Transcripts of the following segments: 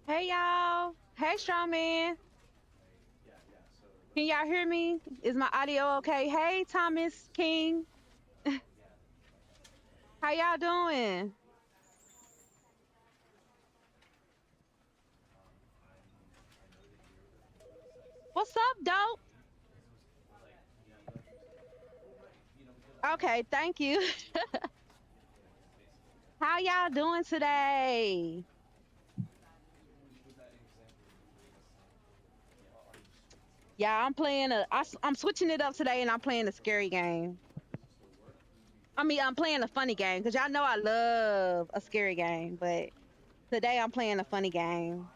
Hey y'all. Hey Strawman. Can y'all hear me? Is my audio okay? Hey Thomas King. How y'all doing? What's up, dope? Okay, thank you. How y'all doing today? Yeah, I'm switching it up today and I'm playing a scary game. I mean, I'm playing a funny game because y'all know I love a scary game, but today I'm playing a funny game.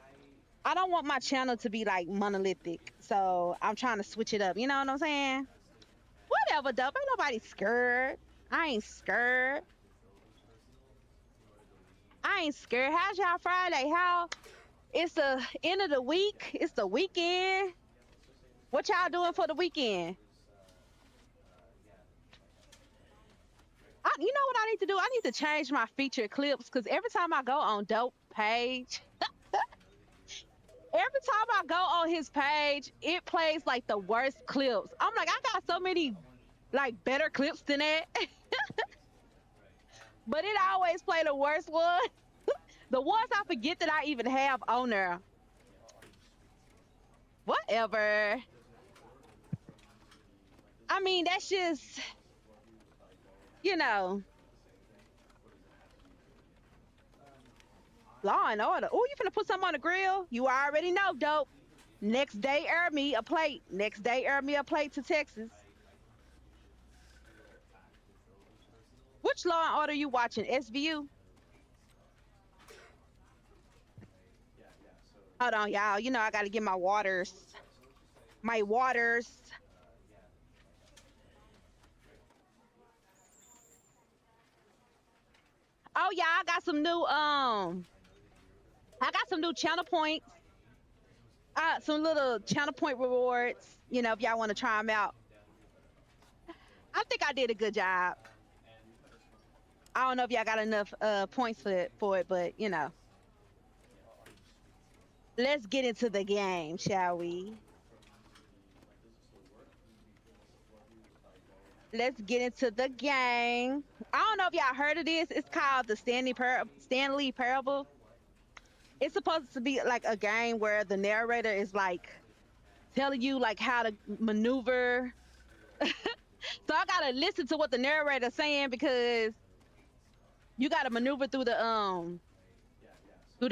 I don't want my channel to be like monolithic, so I'm trying to switch it up. You know what I'm saying? Whatever, dope. Ain't nobody scared. I ain't scared. I ain't scared. How's y'all Friday? How it's the end of the week? It's the weekend. What y'all doing for the weekend? You know what I need to do? I need to change my featured clips because every time I go on Dope page, every time I go on his page, it plays like the worst clips. I'm like, I got so many like better clips than that, but it always play the worst one. The ones I forget that I even have on there. Whatever. I mean, that's just, you know, law and order. Oh, you finna put something on the grill? You already know, dope. Next day, air me a plate. Next day, air me a plate to Texas. Which Law and Order you watching? SVU? Hold on, y'all. You know I gotta get my waters. My waters. Oh yeah, I got some new channel points. Some little channel point rewards. You know, if y'all want to try them out. I think I did a good job. I don't know if y'all got enough points for it, but you know, let's get into the game, shall we? Let's get into the game. I don't know if y'all heard of this. It's called the Stanley Parable. It's supposed to be like a game where the narrator is like telling you like how to maneuver. So I gotta listen to what the narrator's saying because you gotta maneuver through the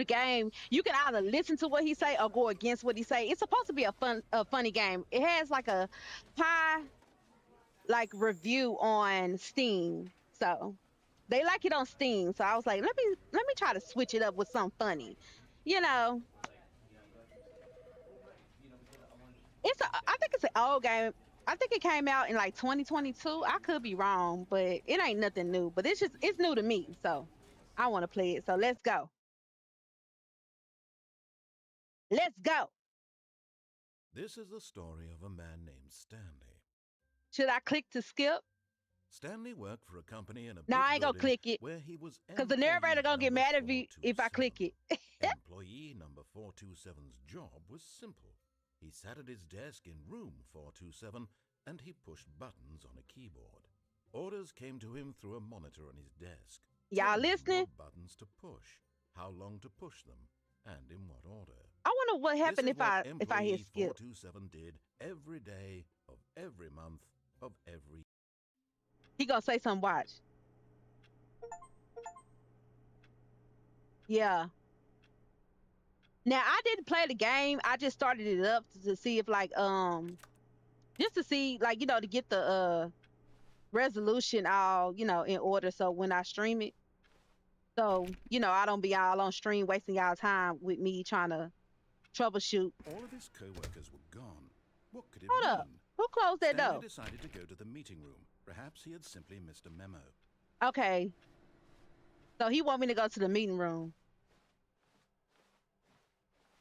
game. You can either listen to what he say or go against what he say. It's supposed to be a funny game. It has like a high like review on Steam. So they like it on Steam. So I was like, let me try to switch it up with something funny. You know, I think it's an old game. I think it came out in like 2022. I could be wrong, but it ain't nothing new. But it's new to me. So I want to play it. So let's go. Let's go. This is the story of a man named Stanley. Should I click to skip? Stanley worked for a company in a No, big I ain't gonna building click it. where he was Because the narrator employee gonna get number mad at me if I click 427. it. Employee number 427's job was simple. He sat at his desk in room 427 and he pushed buttons on a keyboard. Orders came to him through a monitor on his desk, Y'all telling him listening? what buttons to push, how long to push them, and in what order. I wonder what This happened is what if I hit employee skip. 427 did every day of every month of every. He gonna say something. Watch. Yeah. Now I didn't play the game. I just started it up to see if like just to see like to get the resolution all in order. So when I stream it, so I don't be all on stream wasting y'all time with me trying to troubleshoot. All of his co-workers were gone. What could it Hold mean? up. Who closed that Stanley door? decided to go to the meeting room. Perhaps he had simply missed a memo. Okay. So he want me to go to the meeting room.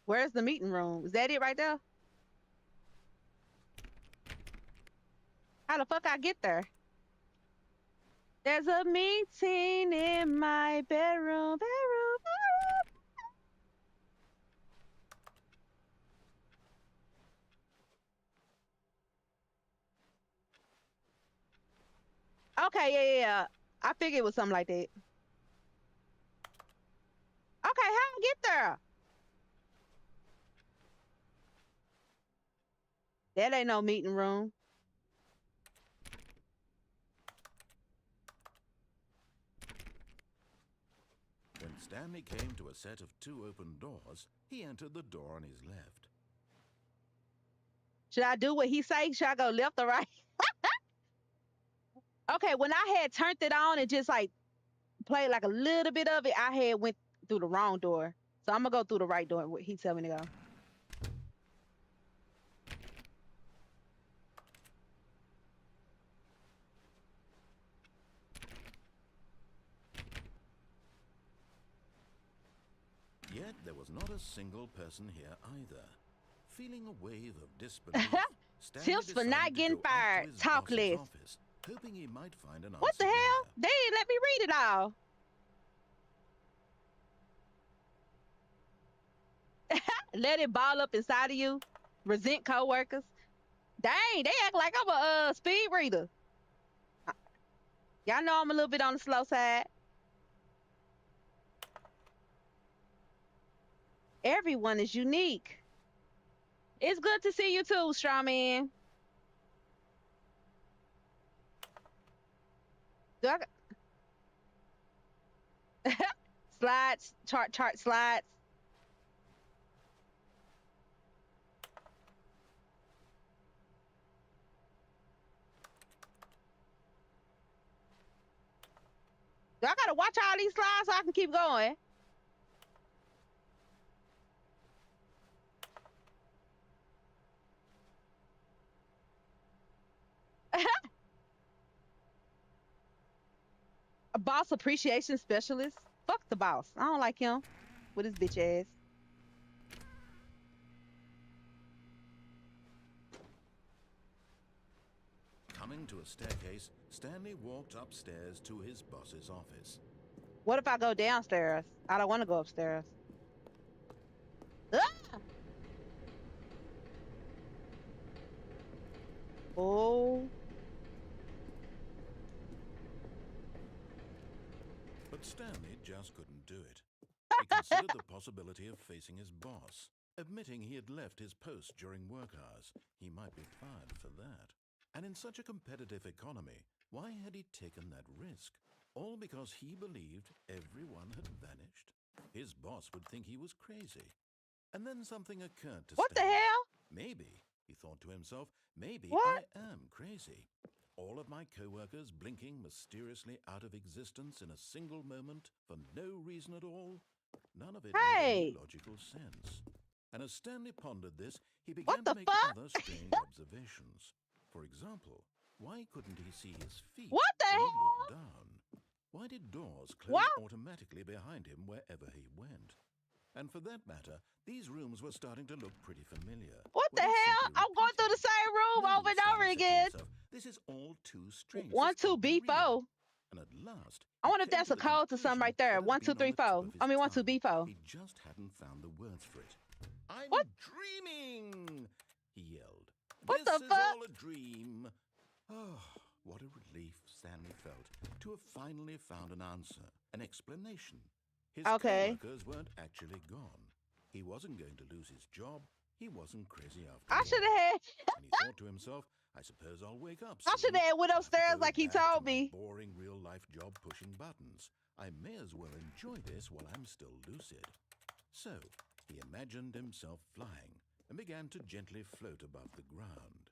Where's the meeting room? Is that it right there? How the fuck I get there? There's a meeting in my bedroom. Okay, yeah. I figured it was something like that. Okay, how I get there? That ain't no meeting room. When Stanley came to a set of 2 open doors, he entered the door on his left. Should I do what he say? Should I go left or right? Okay, when I had turned it on and just like played like a little bit of it, I had went through the wrong door. So I'm gonna go through the right door where he tell me to go. Yet there was not a single person here either. Feeling a wave of disbelief, Stanley Tips for decided not to getting go up to fired. his Talk boss's less. office, hoping he might find an What the answer hell? there. They didn't let me read it all. Let it ball up inside of you. Resent coworkers. Dang, they act like I'm a speed reader. Y'all know I'm a little bit on the slow side. Everyone is unique. It's good to see you too, Strawman. Do I slides, chart slides. Do I gotta watch all these slides so I can keep going? A boss appreciation specialist? Fuck the boss. I don't like him with his bitch ass. Coming to a staircase, Stanley walked upstairs to his boss's office. What if I go downstairs? I don't want to go upstairs. Ah! Oh. But Stanley just couldn't do it. He considered the possibility of facing his boss, admitting he had left his post during work hours. He might be fired for that. And in such a competitive economy, why had he taken that risk? All because he believed everyone had vanished? His boss would think he was crazy. And then something occurred to What the Stanley. hell? Maybe, he thought to himself, maybe What? I am crazy. All of my co-workers blinking mysteriously out of existence in a single moment for no reason at all? None of it made Hey! any logical sense. And as Stanley pondered this, he began What the to make fuck? other strange observations. For example, why couldn't he see his feet What the when he hell? looked down? Why did doors close What? automatically behind him wherever he went? And for that matter, these rooms were starting to look pretty familiar. What the Were they hell? simply I'm going through the repeated? same room No, over and Stanley over said to again. himself, this is all too strange. 1, This 2, can't be B4. real. And at last, I he wonder if came that's to a the code to something right conclusion there. that 1, had 2, been on 3, the tip 4. of his I mean 1, 2, tongue. B4. He just hadn't found the words for it. I'm What? dreaming, he yelled. What This the is fuck? all a dream. Oh, what a relief Stanley felt to have finally found an answer, an explanation. His Okay. co-workers weren't actually gone. He wasn't going to lose his job. He wasn't crazy after I all. should have had. And he thought to himself, I suppose I'll wake up I should soon. have went I'll have to upstairs go like he back to told my me. boring real-life job pushing buttons. I may as well enjoy this while I'm still lucid. So, he imagined himself flying and began to gently float above the ground.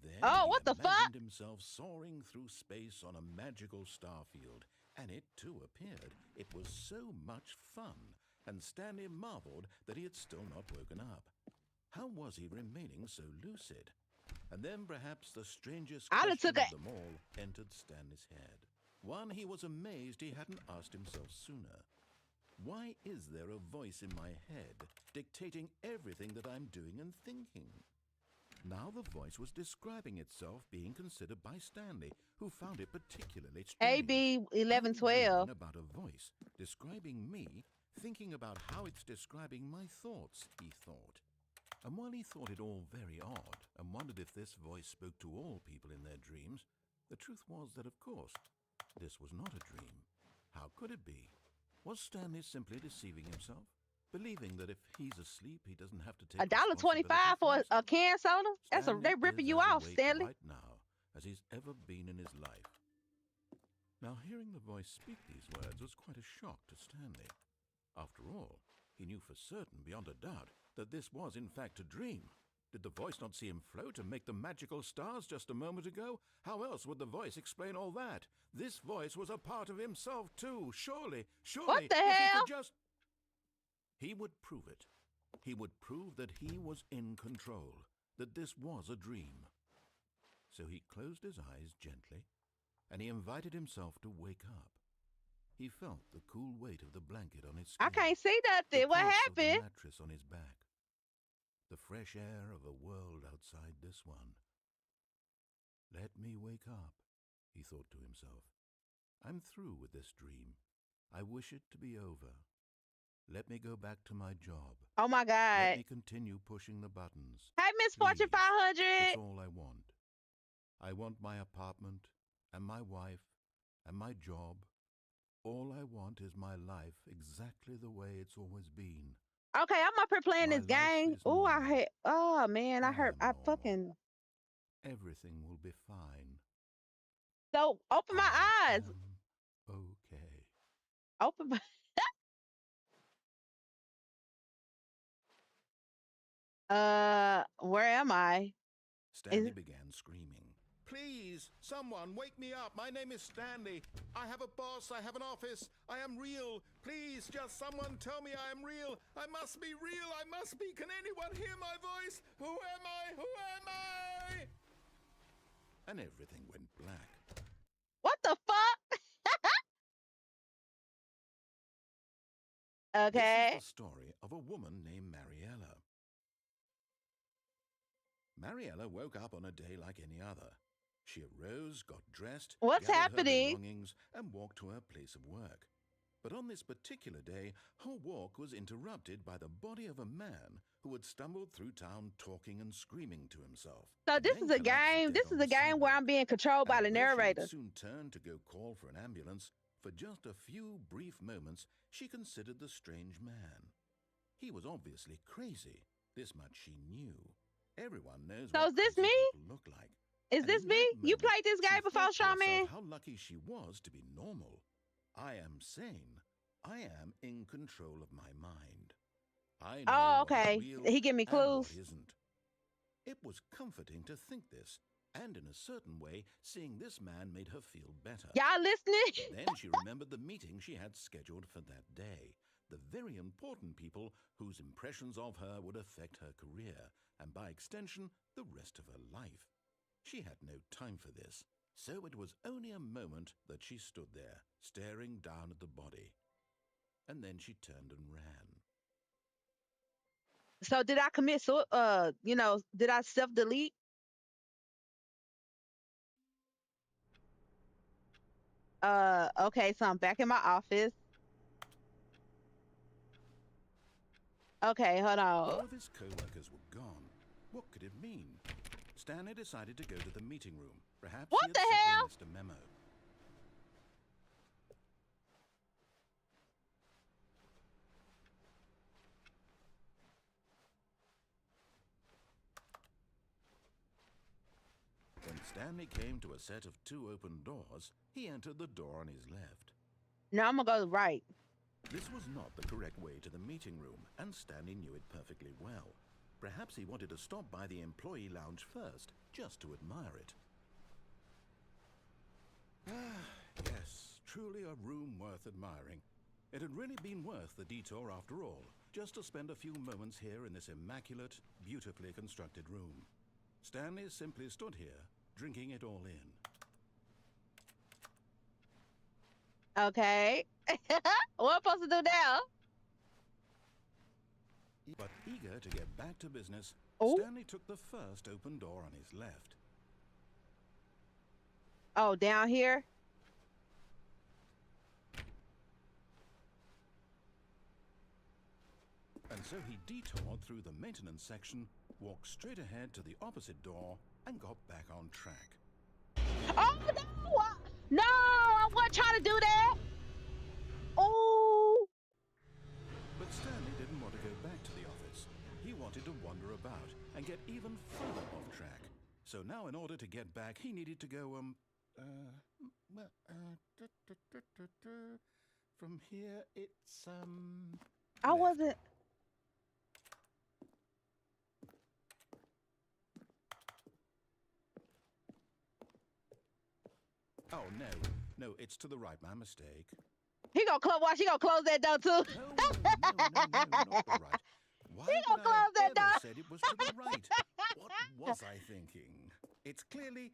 Then Oh, he what the fuck? imagined himself soaring through space on a magical starfield, and it too appeared. It was so much fun, and Stanley marveled that he had still not woken up. How was he remaining so lucid? And then perhaps the strangest I'd have question took of them all entered Stanley's head. One he was amazed he hadn't asked himself sooner. Why is there a voice in my head dictating everything that I'm doing and thinking? Now the voice was describing itself being considered by Stanley, who found it particularly strange. AB I'm 1112. dreaming about a voice describing me, thinking about how it's describing my thoughts, he thought. And while he thought it all very odd and wondered if this voice spoke to all people in their dreams, the truth was that, of course, this was not a dream. How could it be? Was Stanley simply deceiving himself, believing that if he's asleep, he doesn't have to take $1.25 for a can soda? They ripping you off, Stanley. Right now, as he's ever been in his life. Now, hearing the voice speak these words was quite a shock to Stanley. After all, he knew for certain, beyond a doubt, that this was in fact a dream. Did the voice not see him float and make the magical stars just a moment ago? How else would the voice explain all that? This voice was a part of himself too, surely. What the if he hell? could just... He would prove it. He would prove that he was in control, that this was a dream. So he closed his eyes gently, and he invited himself to wake up. He felt the cool weight of the blanket on his skin. I can't see nothing. What Of happened? the mattress on his back. The fresh air of a world outside this one. Let me wake up, he thought to himself. I'm through with this dream. I wish it to be over. Let me go back to my job. Oh my Let God. me continue pushing the buttons. Hey, Miss Fortune Please, 500. it's all I want. I want my apartment, and my wife, and my job. All I want is my life exactly the way it's always been. Okay, I'm up here playing My this life game. is Oh, I normal. hate. Oh man, I I hurt. am I normal. fucking. Everything will be fine. So open my I eyes. am okay. Open my. Where am I? Stanley began screaming. Please, someone, wake me up. My name is Stanley. I have a boss. I have an office. I am real. Please, just someone tell me I am real. I must be real. I must be. Can anyone hear my voice? Who am I? Who am I? And everything went black. What the fuck? Okay. This is the story of a woman named Mariella. Mariella woke up on a day like any other. She arose, got dressed, What's gathered happening? her belongings, and walked to her place of work. But on this particular day, her walk was interrupted by the body of a man who had stumbled through town talking and screaming to himself. So this is a game. This is a game where I'm being controlled by the narrator. She soon turned to go call for an ambulance. For just a few brief moments, she considered the strange man. He was obviously crazy. This much she knew. Everyone knows So what is this crazy me? people look like. Is And this in me? that You moment, played this she game before, thought to herself Shaman? how lucky she was to be normal. I am sane. I am in control of my mind. I know Oh, what is okay. real He give me and what clues. isn't. It was comforting to think this, and in a certain way, seeing this man made her feel better. Y'all listening? Then she remembered the meeting she had scheduled for that day. The very important people whose impressions of her would affect her career, and by extension, the rest of her life. She had no time for this, so it was only a moment that she stood there, staring down at the body. And then she turned and ran. So did I commit did I self-delete? Okay, so I'm back in my office. Okay, hold on. All of his co-workers were gone. What could it mean? Stanley decided to go to the meeting room. Perhaps What he had the simply hell? missed a memo. Stanley came to a set of 2 open doors, he entered the door on his left. Now I'm gonna go right. This was not the correct way to the meeting room, and Stanley knew it perfectly well. Perhaps he wanted to stop by the employee lounge first, just to admire it. Yes, truly a room worth admiring. It had really been worth the detour after all, just to spend a few moments here in this immaculate, beautifully constructed room. Stanley simply stood here, drinking it all in. Okay. What am I supposed to do now? But eager to get back to business, Oh. Stanley took the first open door on his left. Oh, down here? And so he detoured through the maintenance section, walked straight ahead to the opposite door, and got back on track. Oh, no! No, I wasn't trying to do that! Oh! But Stanley didn't want to go back to the office. He wanted to wander about and get even further off track. So now in order to get back, he needed to go, from here, it's, I left. wasn't... Oh, no, it's to the right, my mistake. He gonna close, watch, he gonna close that door too. No, not the right. Why He gonna would I close have that ever door. said it was to the right? What was I thinking? It's clearly...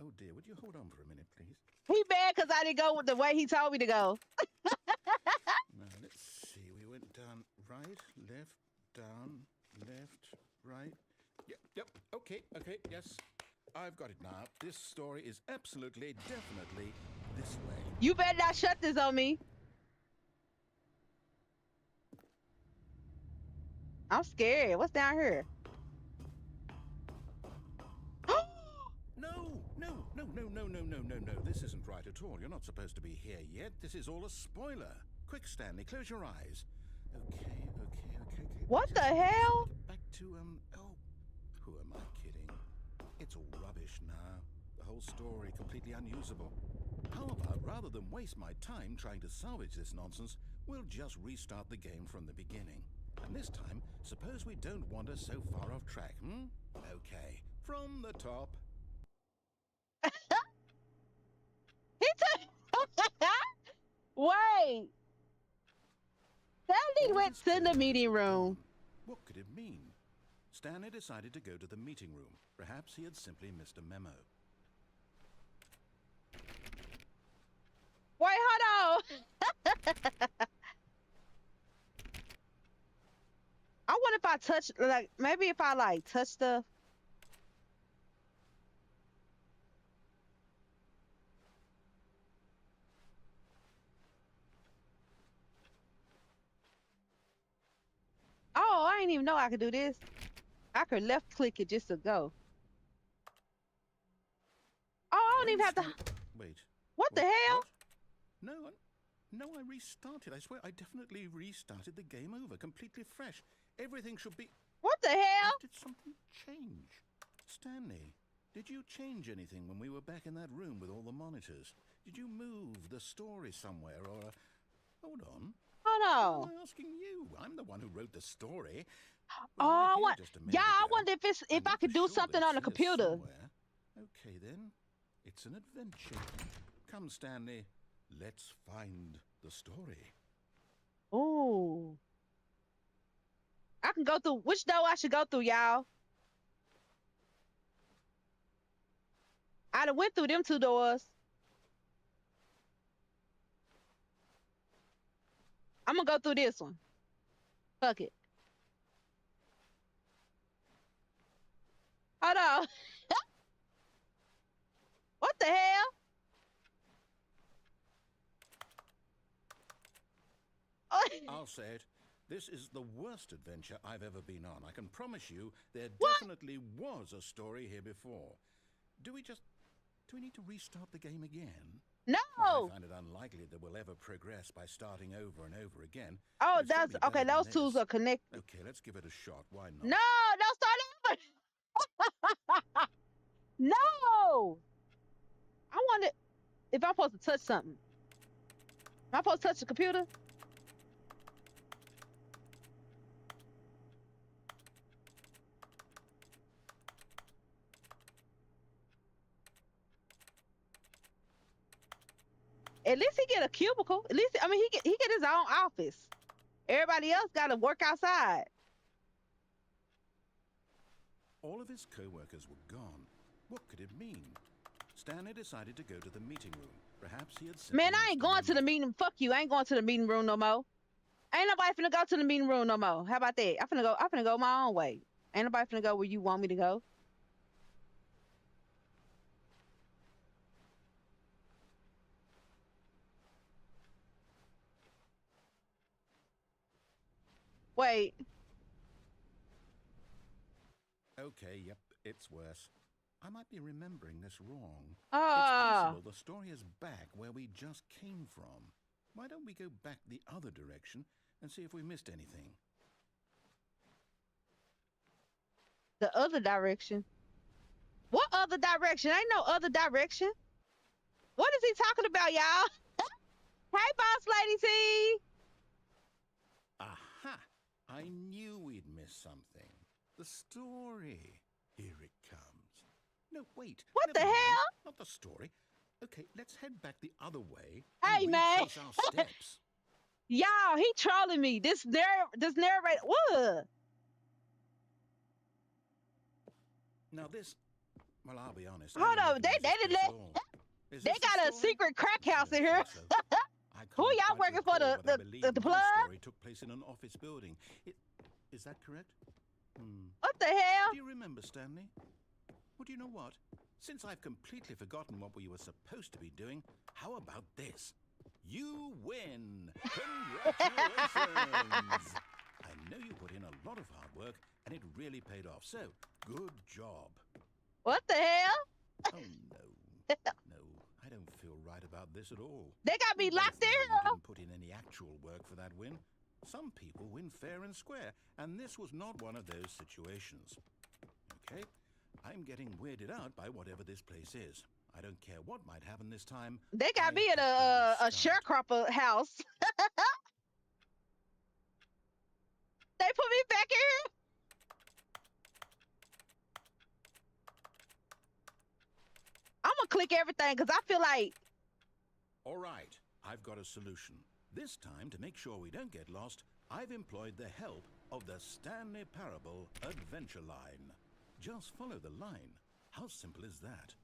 Oh dear, would you hold on for a minute, please? He mad because I didn't go with the way he told me to go. Now, let's see. We went down, right, left, down, left, right. Yep, okay, yes. I've got it now. This story is absolutely, definitely this way. You better not shut this on me. I'm scared. What's down here? No. This isn't right at all. You're not supposed to be here yet. This is all a spoiler. Quick, Stanley, close your eyes. Okay. What the hell? Back to, who am I kidding? It's all rubbish now. The whole story completely unusable. How about, rather than waste my time trying to salvage this nonsense, we'll just restart the game from the beginning. And this time, suppose we don't wander so far off track, Okay, from the top. He took... Wait. Stanley went to the meeting room. What could it mean? Stanley decided to go to the meeting room. Perhaps he had simply missed a memo. Wait, hold on. I wonder if I touch, like, maybe if I, like, touch the... Oh, I didn't even know I could do this. I could left click it just to go. Oh, I don't even have to... Wait. What the hell? What? No, I restarted. I swear I definitely restarted the game over, completely fresh. Everything should be... What the hell? Did something change? Stanley, did you change anything when we were back in that room with all the monitors? Did you move the story somewhere or... Hold on. Oh, no. I'm asking you. I'm the one who wrote the story. Oh, what? Yeah, I wonder if I could do something on the computer. Somewhere. Okay, then. It's an adventure. Come, Stanley. Let's find the story. Ooh. I can go through. Which door I should go through, y'all? I done went through them 2 doors. I'm gonna go through this one. Fuck it. Hold on. What the hell? I'll say it. This is the worst adventure I've ever been on. I can promise you there definitely was a story here before. Do we need to restart the game again? No. Well, I find it unlikely that we'll ever progress by starting over and over again. Oh, that's okay. Those 2s are connected. Okay, let's give it a shot. Why not? No, don't start over. No! I wonder if I'm supposed to touch something. Am I supposed to touch the computer? At least he get a cubicle. At least I mean he get his own office. Everybody else got to work outside. All of his co-workers were gone. What could it mean? Stanley decided to go to the meeting room. Perhaps he had Man, I ain't going to the meeting. Fuck you. I ain't going to the meeting room no more. Ain't nobody finna go to the meeting room no more. How about that? I finna go my own way. Ain't nobody finna go where you want me to go. Wait. Okay, yep, it's worse. I might be remembering this wrong. It's Ah. possible the story is back where we just came from. Why don't we go back the other direction and see if we missed anything? The other direction. What other direction? Ain't no other direction. What is he talking about, y'all? Hey, boss lady T. Aha! I knew we'd miss something. The story. Here it comes. No, wait. What the never mind. hell? Not the story. Okay, let's head back the other way Hey, and man. retrace our steps. Y'all, he trolling me. This narrator. What? Now this, well, I'll be honest. Hold on. They got a secret crack house in here. Who y'all working for? The plug? Story took place in an office building. Is that correct? What the hell? Do you remember, Stanley? Well, do you know what? Since I've completely forgotten what we were supposed to be doing, how about this? You win! Congratulations! I know you put in a lot of hard work, and it really paid off. So, good job. What the hell? Oh, no. No, I don't feel right about this at all. They got me locked in. You didn't put in any actual work for that win. Some people win fair and square, and this was not one of those situations. Okay? I'm getting weirded out by whatever this place is. I don't care what might happen this time. They got me at a sharecropper house. They put me back in here. I'm gonna click everything because I feel like. All right, I've got a solution. This time, to make sure we don't get lost, I've employed the help of the Stanley Parable Adventure Line. Just follow the line. How simple is that?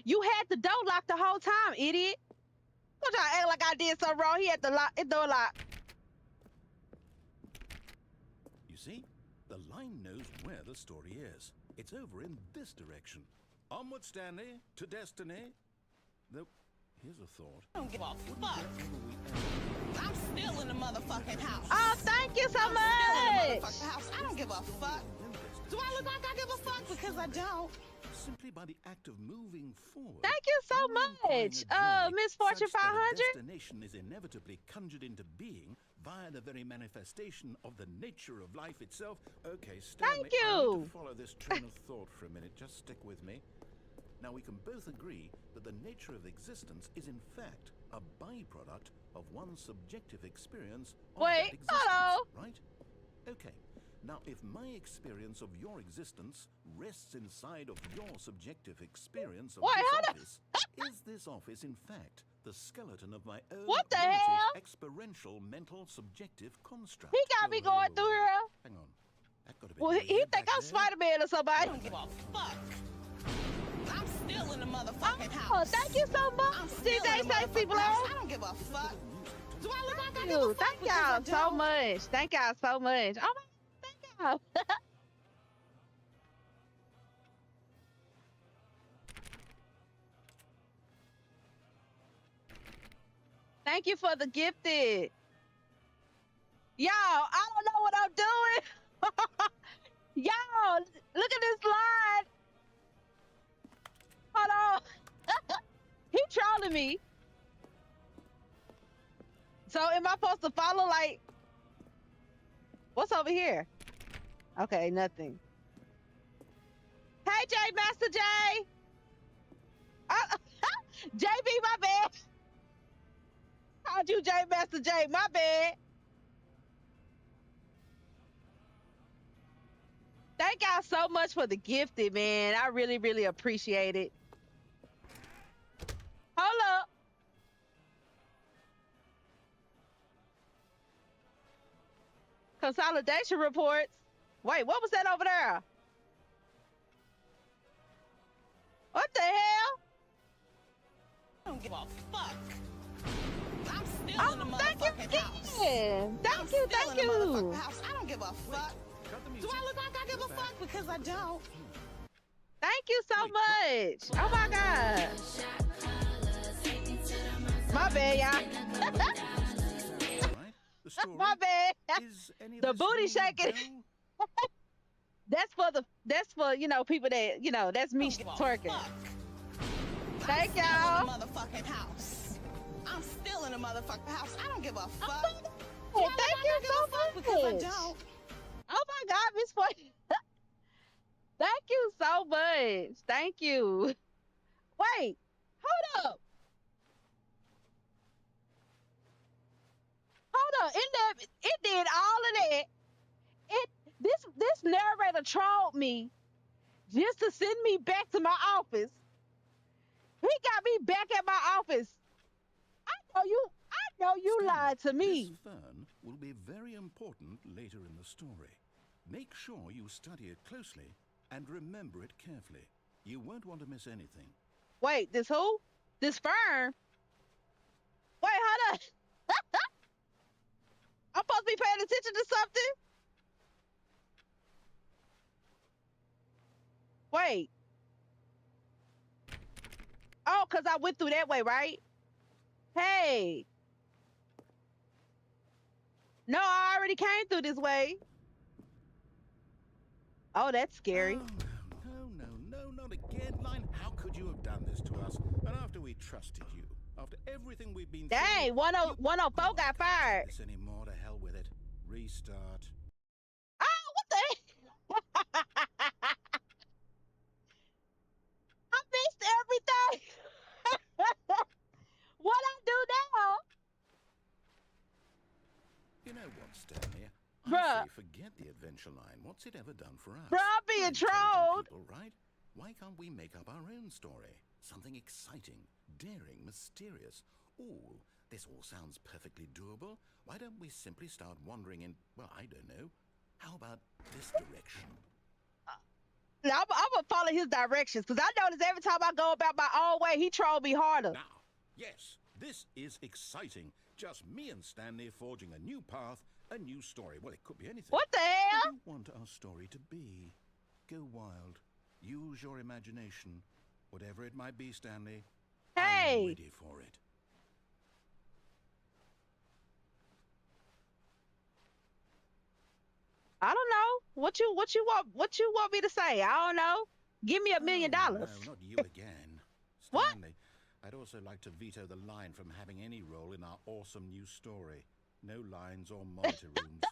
You had the door locked the whole time, idiot. Don't y'all act like I did something wrong. He had the door locked. You see, the line knows where the story is. It's over in this direction. Onward, Stanley, to destiny. Though, here's a thought. I don't give a fuck. I'm still in the motherfucking house. Oh, thank you so much. I don't give a fuck. Do I look like I give a fuck? Because I don't. Simply by the act of moving forward. Thank you so much, Miss Fortune 500. Destination is inevitably conjured into being via the very manifestation of the nature of life itself. Okay, Stanley, Thank you. I need to follow this train of thought for a minute. Just stick with me. Now, we can both agree that the nature of existence is in fact a byproduct of one's subjective experience of that existence, hello. right? Okay. Now, if my experience of your existence rests inside of your subjective experience of this office, is this office, in fact, the skeleton of my own What the hell? experiential mental subjective construct? He got me going through here. Hang on. That got a bit Well, he weird think back I'm there. Spider-Man or somebody. I don't give a fuck. I'm still in the motherfucking house. Oh, thank you so much, I'm still DJ in the Stacy motherfucking Blow. house. I don't give a fuck. Do I look like I give a fuck? Thank Because I y'all so don't. much. Thank y'all so much. Oh my, thank y'all. Thank you for the gifted. Y'all, I don't know what I'm doing. Y'all, look at this line. Hold on. He trolling me. So am I supposed to follow, like, what's over here? Okay, nothing. Hey, J Master J. Uh, JB, my bad. Called you J Master J. My bad. Thank y'all so much for the gifted, man. I really, really appreciate it. Hold up. Consolidation reports. Wait, what was that over there? What the hell? I don't give a fuck. I'm still in the motherfucking house. Thank you, thank you. House. I don't give a fuck. Do I look like I give a fuck? Because I don't. Thank you so much. Oh my god. My bad, y'all. My bad. The booty shaking. That's for you know, people that, you know, that's me twerking. Thank y'all. Motherfucking house. I'm still in a motherfucking house. I don't give a fuck. Thank you so much. Because I don't. Oh my god, Miss Fortune. Thank you so much. Thank you. Wait, hold up. Hold up. It did all of that. This narrator trolled me just to send me back to my office. He got me back at my office. I know you lied to me. This fern will be very important later in the story. Make sure you study it closely and remember it carefully. You won't want to miss anything. Wait, this who? This fern? Wait, hold on. I'm supposed to be paying attention to something? Wait. Oh, because I went through that way, right? Hey. No, I already came through this way. Oh, that's scary. Oh, no, not again, Line. How could you have done this to us? And after we trusted you, after everything we've been through... Dang, 104 got fired. This anymore, to hell with it. Restart. Oh, what the I missed everything. What I do now? You know what, Stanley? Bruh. I say forget the adventure line. What's it ever done for us? Bruh, I'm being We're intelligent trolled. people, right? Why can't we make up our own story? Something exciting, daring, mysterious. Ooh, this all sounds perfectly doable. Why don't we simply start wandering in, well, I don't know. How about this direction? Now, I'm gonna follow his directions because I notice every time I go about my own way, he troll me harder. Now, yes, this is exciting. Just me and Stanley forging a new path, a new story. Well, it could be anything. What the hell? What do you want our story to be? Go wild. Use your imagination. Whatever it might be, Stanley. Hey. I'm ready for it. I don't know. What you want me to say? I don't know. Give me $1 million. No, not you again. What? Stanley, I'd also like to veto the line from having any role in our awesome new story. No lines or monitor rooms.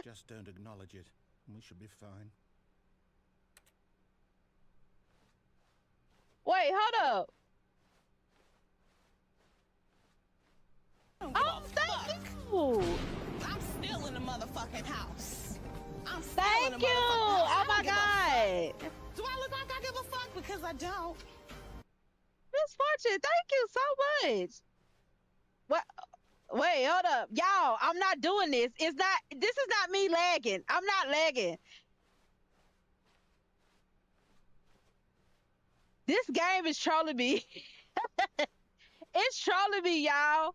Just don't acknowledge it, and we should be fine. Wait, hold up. Oh, thank you. I'm still in the motherfucking house. I'm still in Thank the you. motherfucking house. Oh my God. Do I look like I give a fuck? Because I don't. Miss Fortune, thank you so much. What? Wait, hold up. Y'all, I'm not doing this. This is not me lagging. I'm not lagging. This game is trolling me. It's trolling me, y'all.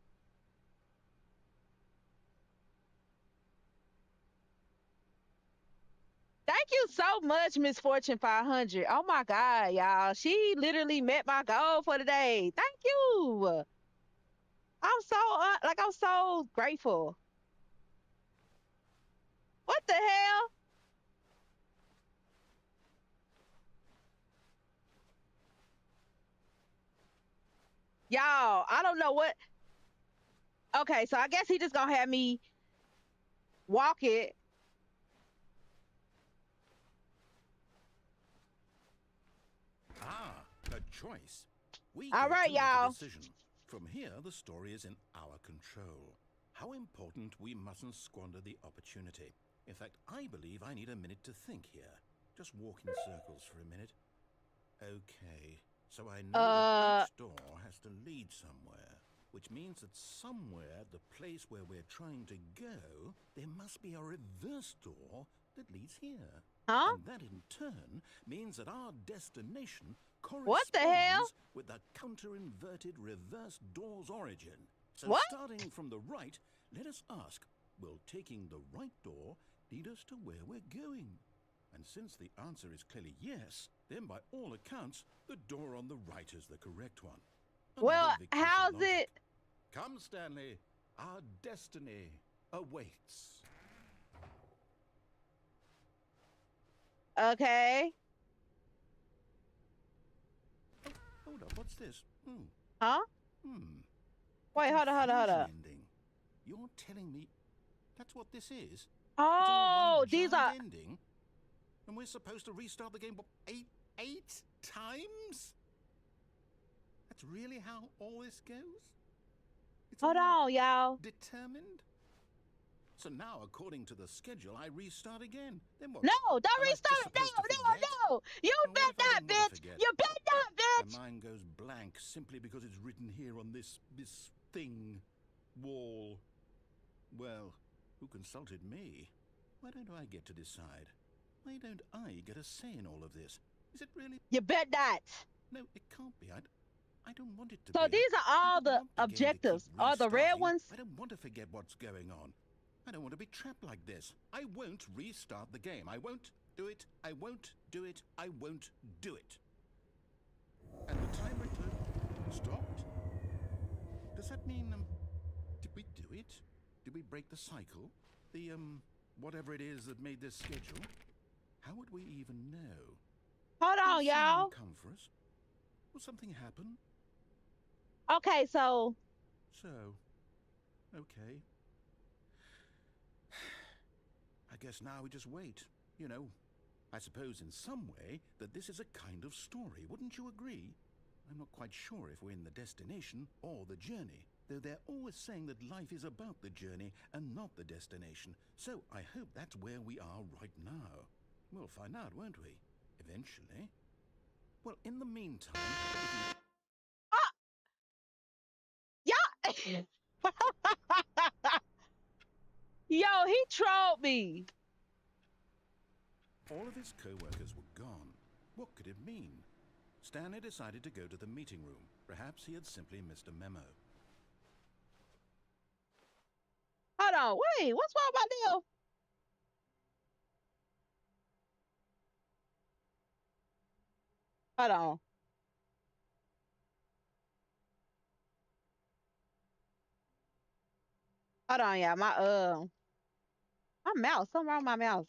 Thank you so much, Miss Fortune 500. Oh my God, y'all. She literally met my goal for today. Thank you. I'm so grateful. What the hell? Y'all, I don't know what. Okay, so I guess he just gonna have me walk it. Ah, a choice. We All get right, to make a y'all. decision. From here, the story is in our control. How important we mustn't squander the opportunity. In fact, I believe I need a minute to think here. Just walk in circles for a minute. Okay, so I know that each door has to lead somewhere, which means that somewhere, the place where we're trying to go, there must be a reverse door that leads here. Huh? And that in turn means that our destination What the hell? corresponds with the counter-inverted reverse door's origin. So What? starting from the right, let us ask, will taking the right door lead us to where we're going? And since the answer is clearly yes, then by all accounts, the door on the right is the correct one. Well, Another victory for how's logic. it? Come, Stanley. Our destiny awaits. Okay. Oh, hold up. What's this? Huh? Wait, hold up. Confusion ending. You're telling me that's what this is? Oh, it's all one these are. giant ending? And we're supposed to restart the game, what, eight times? That's really how all this goes? It's Hold all on, y'all. determined? So now, according to the schedule, I restart again. Then what? No, don't Am I just restart. supposed to forget? No. You And what bet if I not, don't want to bitch. forget? You bet not, bitch. My mind goes blank simply because it's written here on this thing, wall. Well, who consulted me? Why don't I get to decide? Why don't I get a say in all of this? Is it really? You bet not. No, it can't be. I don't want it to So be. these are I all don't the want the game to keep objectives. Are the red restarting. ones? I don't want to forget what's going on. I don't want to be trapped like this. I won't restart the game. I won't do it. I won't do it. I won't do it. And the timer stopped? Does that mean, did we do it? Did we break the cycle? The, whatever it is that made this schedule? How would we even know? Hold on, Will y'all. someone come for us? Will something happen? Okay, so. Okay. I guess now we just wait. You know, I suppose in some way that this is a kind of story. Wouldn't you agree? I'm not quite sure if we're in the destination or the journey, though they're always saying that life is about the journey and not the destination. So I hope that's where we are right now. We'll find out, won't we? Eventually. Well, in the meantime... Yeah. Yo, he trolled me. All of his co-workers were gone. What could it mean? Stanley decided to go to the meeting room. Perhaps he had simply missed a memo. Hold on. Wait, what's wrong about Leo? Hold on. Hold on, yeah. My mouse. Something wrong with my mouse.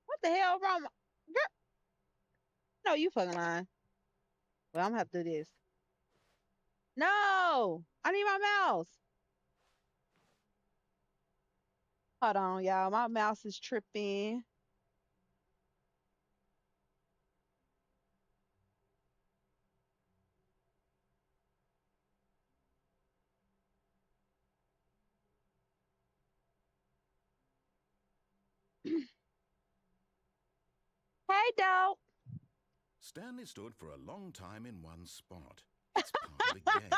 What the hell wrong? Girl, no, you fucking lying. Well, I'm gonna have to do this. No, I need my mouse. Hold on, y'all. My mouse is tripping. Hey, dope. Stanley stood for a long time in one spot. It's part of the game.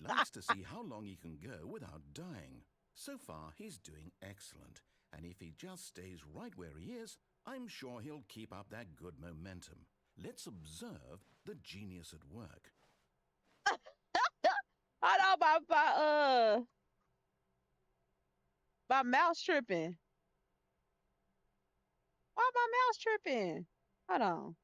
He likes to see how long he can go without dying. So far, he's doing excellent. And if he just stays right where he is, I'm sure he'll keep up that good momentum. Let's observe the genius at work. Hold on, my mouse tripping. Why my mouse tripping? Hold on.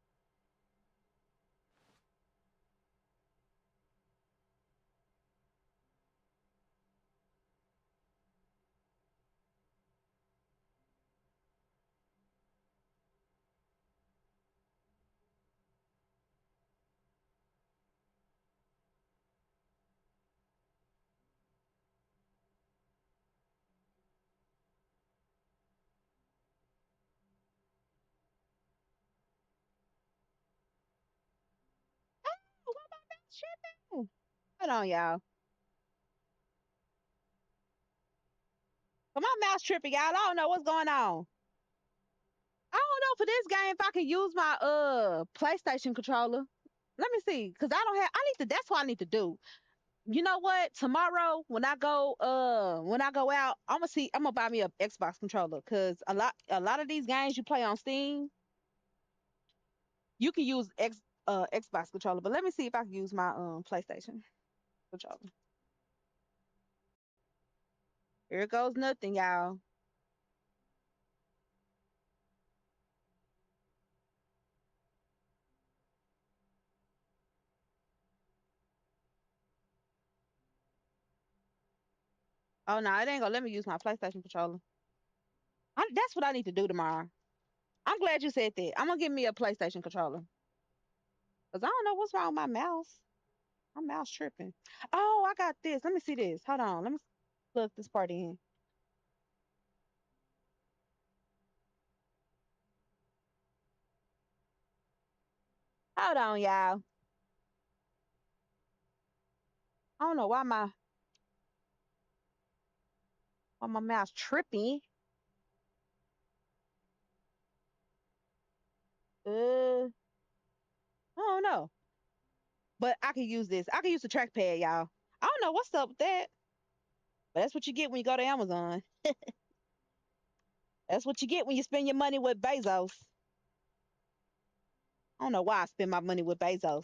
tripping. Hold on, y'all. But my mouse tripping, y'all. I don't know what's going on. I don't know for this game if I can use my PlayStation controller. Let me see, cause I need to. That's what I need to do. You know what? Tomorrow when I go out, I'm gonna buy me a Xbox controller, cause a lot of these games you play on Steam, you can use Xbox controller. But let me see if I can use my PlayStation controller. Here goes nothing, y'all. Oh no, it ain't gonna let me use my PlayStation controller. That's what I need to do tomorrow. I'm glad you said that. I'm gonna give me a PlayStation controller, cause I don't know what's wrong with my mouse. My mouse tripping. Oh, I got this. Let me see this. Hold on. Let me plug this part in. Hold on, y'all. I don't know why my mouse tripping. I don't know. But I can use this. I can use the trackpad, y'all. I don't know what's up with that. But that's what you get when you go to Amazon. That's what you get when you spend your money with Bezos. I don't know why I spend my money with Bezos.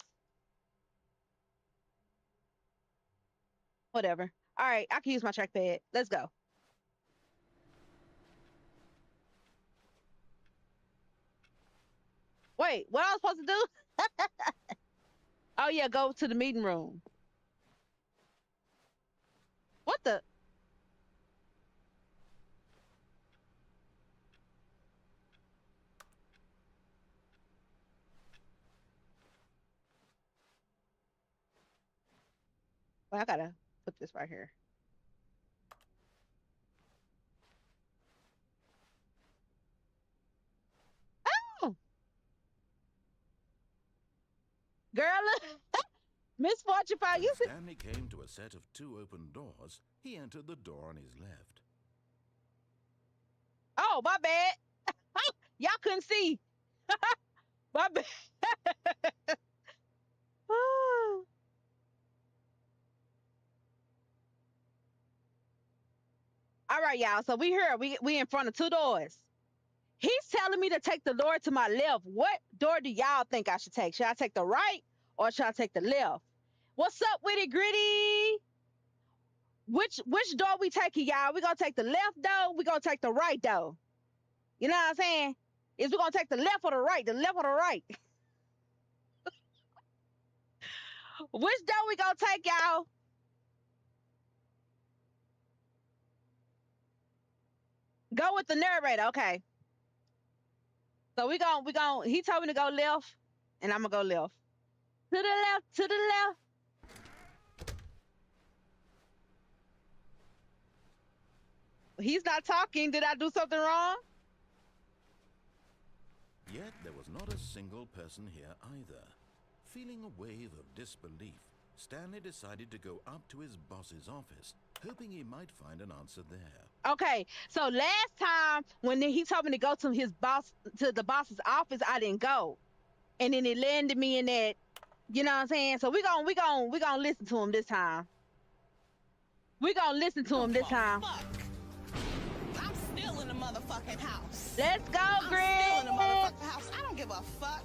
Whatever. All right, I can use my trackpad. Let's go. Wait, what I was supposed to do? Oh yeah, go to the meeting room. What the? Well, I gotta put this right here. Oh, girl, Miss Fortune Pie, When Stanley came to a set of two open doors, he entered the door on his left. Oh, my bad. Y'all couldn't see. My bad. All right, y'all. So we here. We in front of two doors. He's telling me to take the door to my left. What door do y'all think I should take? Should I take the right or should I take the left? What's up with it, Gritty? Which door we taking, y'all? We gonna take the left door? We gonna take the right door? You know what I'm saying? Is we gonna take the left or the right? The left or the right? Which door we gonna take, y'all? Go with the narrator, okay. So we gon' he told me to go left, and I'm gonna go left. To the left, to the left. He's not talking. Did I do something wrong? Yet there was not a single person here either. Feeling a wave of disbelief, Stanley decided to go up to his boss's office, hoping he might find an answer there. Okay, so last time when he told me to go to the boss's office, I didn't go, and then it landed me in that. You know what I'm saying? So we gonna listen to him this time. We gonna listen to him this time. Fuck. I'm still in the motherfucking house. Let's go, I'm Greg. still in the motherfucking house. I don't give a fuck.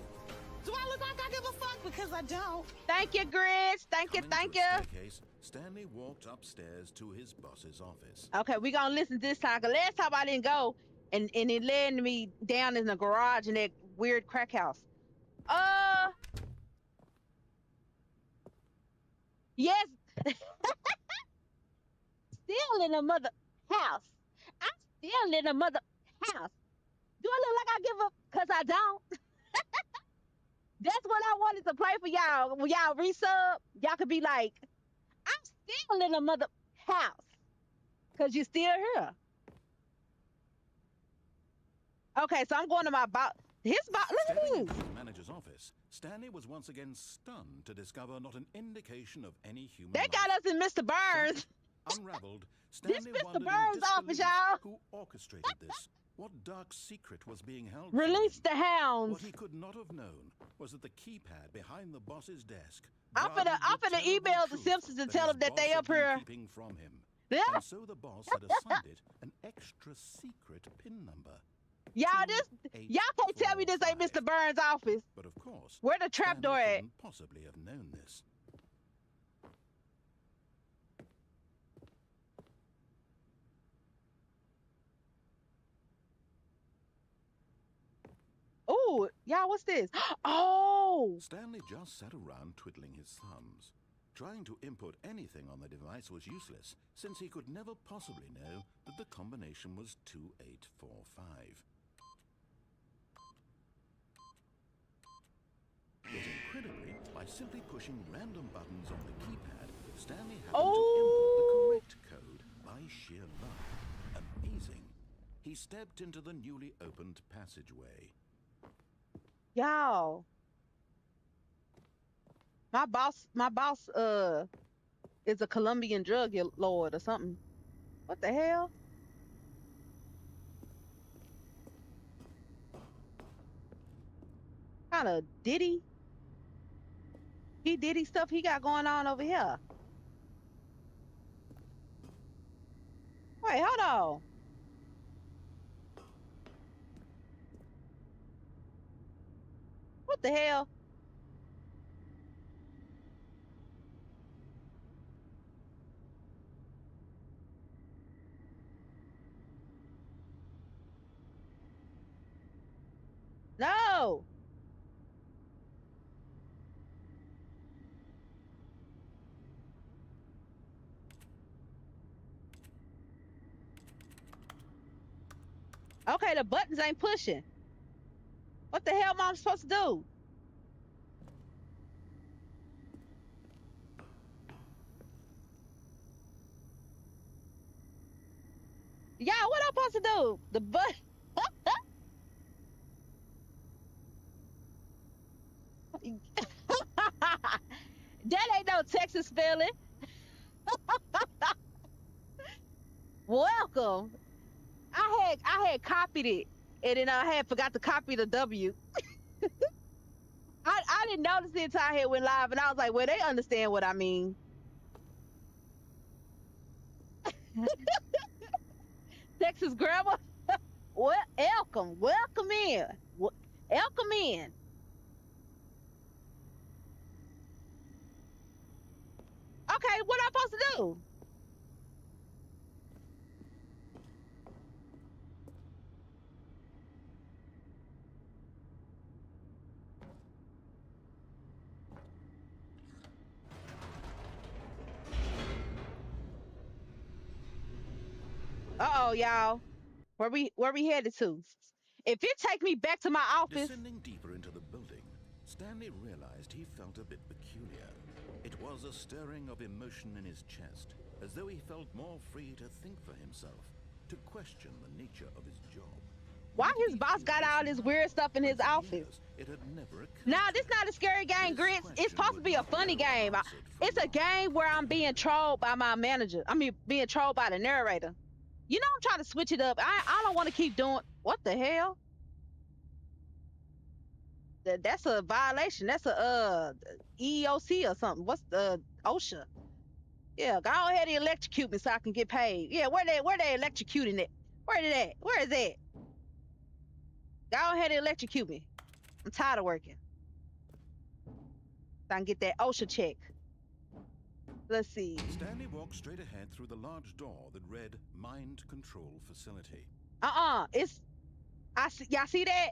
Do I look like I give a fuck? Because I don't. Thank you, Grinch. Thank you, thank you. Staircase, Stanley walked upstairs to his boss's office. Okay, we gonna listen this time. Cause last time I didn't go, and it led me down in the garage in that weird crack house. Yes, still in the mother house. I'm still in the mother house. Do I look like I give up? Cause I don't. That's what I wanted to play for y'all. When y'all resub, y'all could be like, I'm still in the mother house. Cause you still here. Okay, so I'm going to my boss. His boss. Look Stepping at into this. his manager's office, Stanley was once again stunned to discover not an indication of any human They life. got us in Mr. Burns. Unraveled, This Stanley Mr. wondered Burns' in office, disbelief y'all. who orchestrated this. What dark secret was being held from Release him? the hounds. What he could not have known was that the keypad behind the boss's desk. I'm finna guarded the email terrible the truth Simpsons and that tell his them that boss they had up been here. keeping from him. Yeah. And so the boss had assigned it an extra secret PIN number. Y'all can't tell me this ain't 2845. Mr. Burns' office. But of course, Where the trapdoor Stanley at? couldn't possibly have known this. Ooh, y'all, what's this? Oh, Stanley just sat around twiddling his thumbs. Trying to input anything on the device was useless, since he could never possibly know that the combination was 2845. Yet incredibly, by simply pushing random buttons on the keypad, Stanley happened to input the correct code by sheer luck. Amazing. He stepped into the newly opened passageway. y'all. My boss, is a Colombian drug lord or something. What the hell? Kind of Diddy stuff he got going on over here. Wait, hold on. What the hell? No. Okay, the buttons ain't pushing. What the hell am I supposed to do? Yeah, what I'm supposed to do? The butt. That ain't no Texas spelling. Welcome. I had copied it, and then I had forgot to copy the W. I didn't notice it until I had went live, and I was like, well, they understand what I mean. Texas grammar. Welcome in. Welcome in. Okay, what am I supposed to do? Uh-oh, y'all. Where we headed to? If it take me back to my office. Descending deeper into the building, Stanley realized he felt a bit peculiar. It was a stirring of emotion in his chest, as though he felt more free to think for himself, to question the nature of his job. Why his boss got all this weird stuff in his office? It had never occurred. Nah, this not a scary game, Grits. It's supposed to be a funny game. It's a game where I'm being trolled by my manager. I mean, being trolled by the narrator. You know, I'm trying to switch it up. I don't want to keep doing. What the hell? That's a violation. That's a EEOC or something. What's the OSHA? Yeah, go ahead and electrocute me so I can get paid. Yeah, where they electrocuting it? Where is it? Go ahead and electrocute me. I'm tired of working. So I can get that OSHA check. Let's see. Stanley walked straight ahead through the large door that read Mind Control Facility. It's I see. Y'all see that?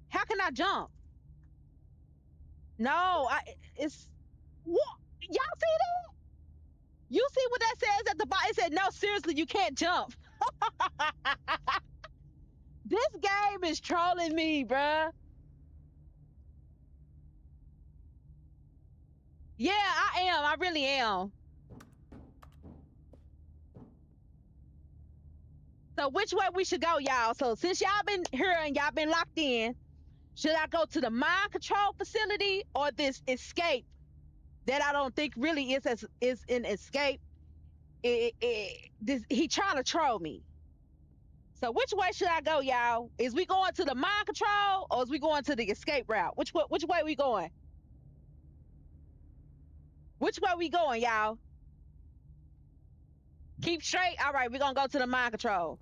How can I jump? No, it's what? Y'all see that? You see what that says at the bottom? It said, no, seriously, you can't jump. This game is trolling me, bruh. Yeah, I am. I really am. So So which way we should go, y'all? So since y'all been here and y'all been locked in, should I go to the mind control facility or this escape that I don't think really is an escape? He trying to troll me. So which way should I go, y'all? Is we going to the mind control or is we going to the escape route? Which way we going? Which way we going, y'all? Keep straight. All right, we're gonna go to the mind control.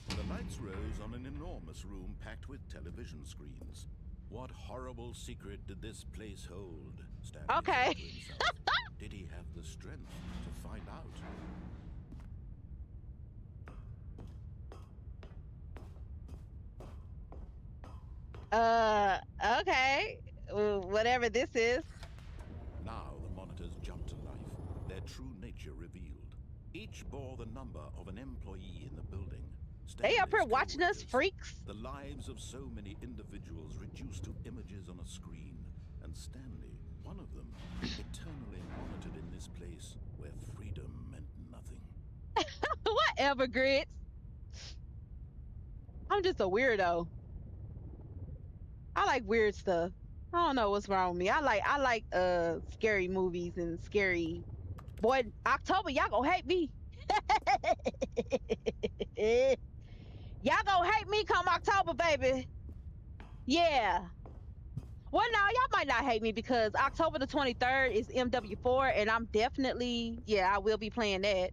The lights rose on an enormous room packed with television screens. What horrible secret did this place hold? Stanley Okay. thought to himself. Did he have the strength to find out? Okay. Whatever this is. Now the monitors jumped to life, their true nature revealed. Each bore the number of an employee in the building. They up here Stanley's watching us, co-workers. freaks. The lives of so many individuals reduced to images on a screen, and Stanley, one of them, eternally monitored in this place where freedom meant nothing. Whatever, grits. I'm just a weirdo. I like weird stuff. I don't know what's wrong with me. I like scary movies and scary. Boy, October, y'all gonna hate me. Y'all gonna hate me come October, baby. Yeah. Well, no, y'all might not hate me because October the 23rd is MW4, and I'm definitely, yeah, I will be playing that.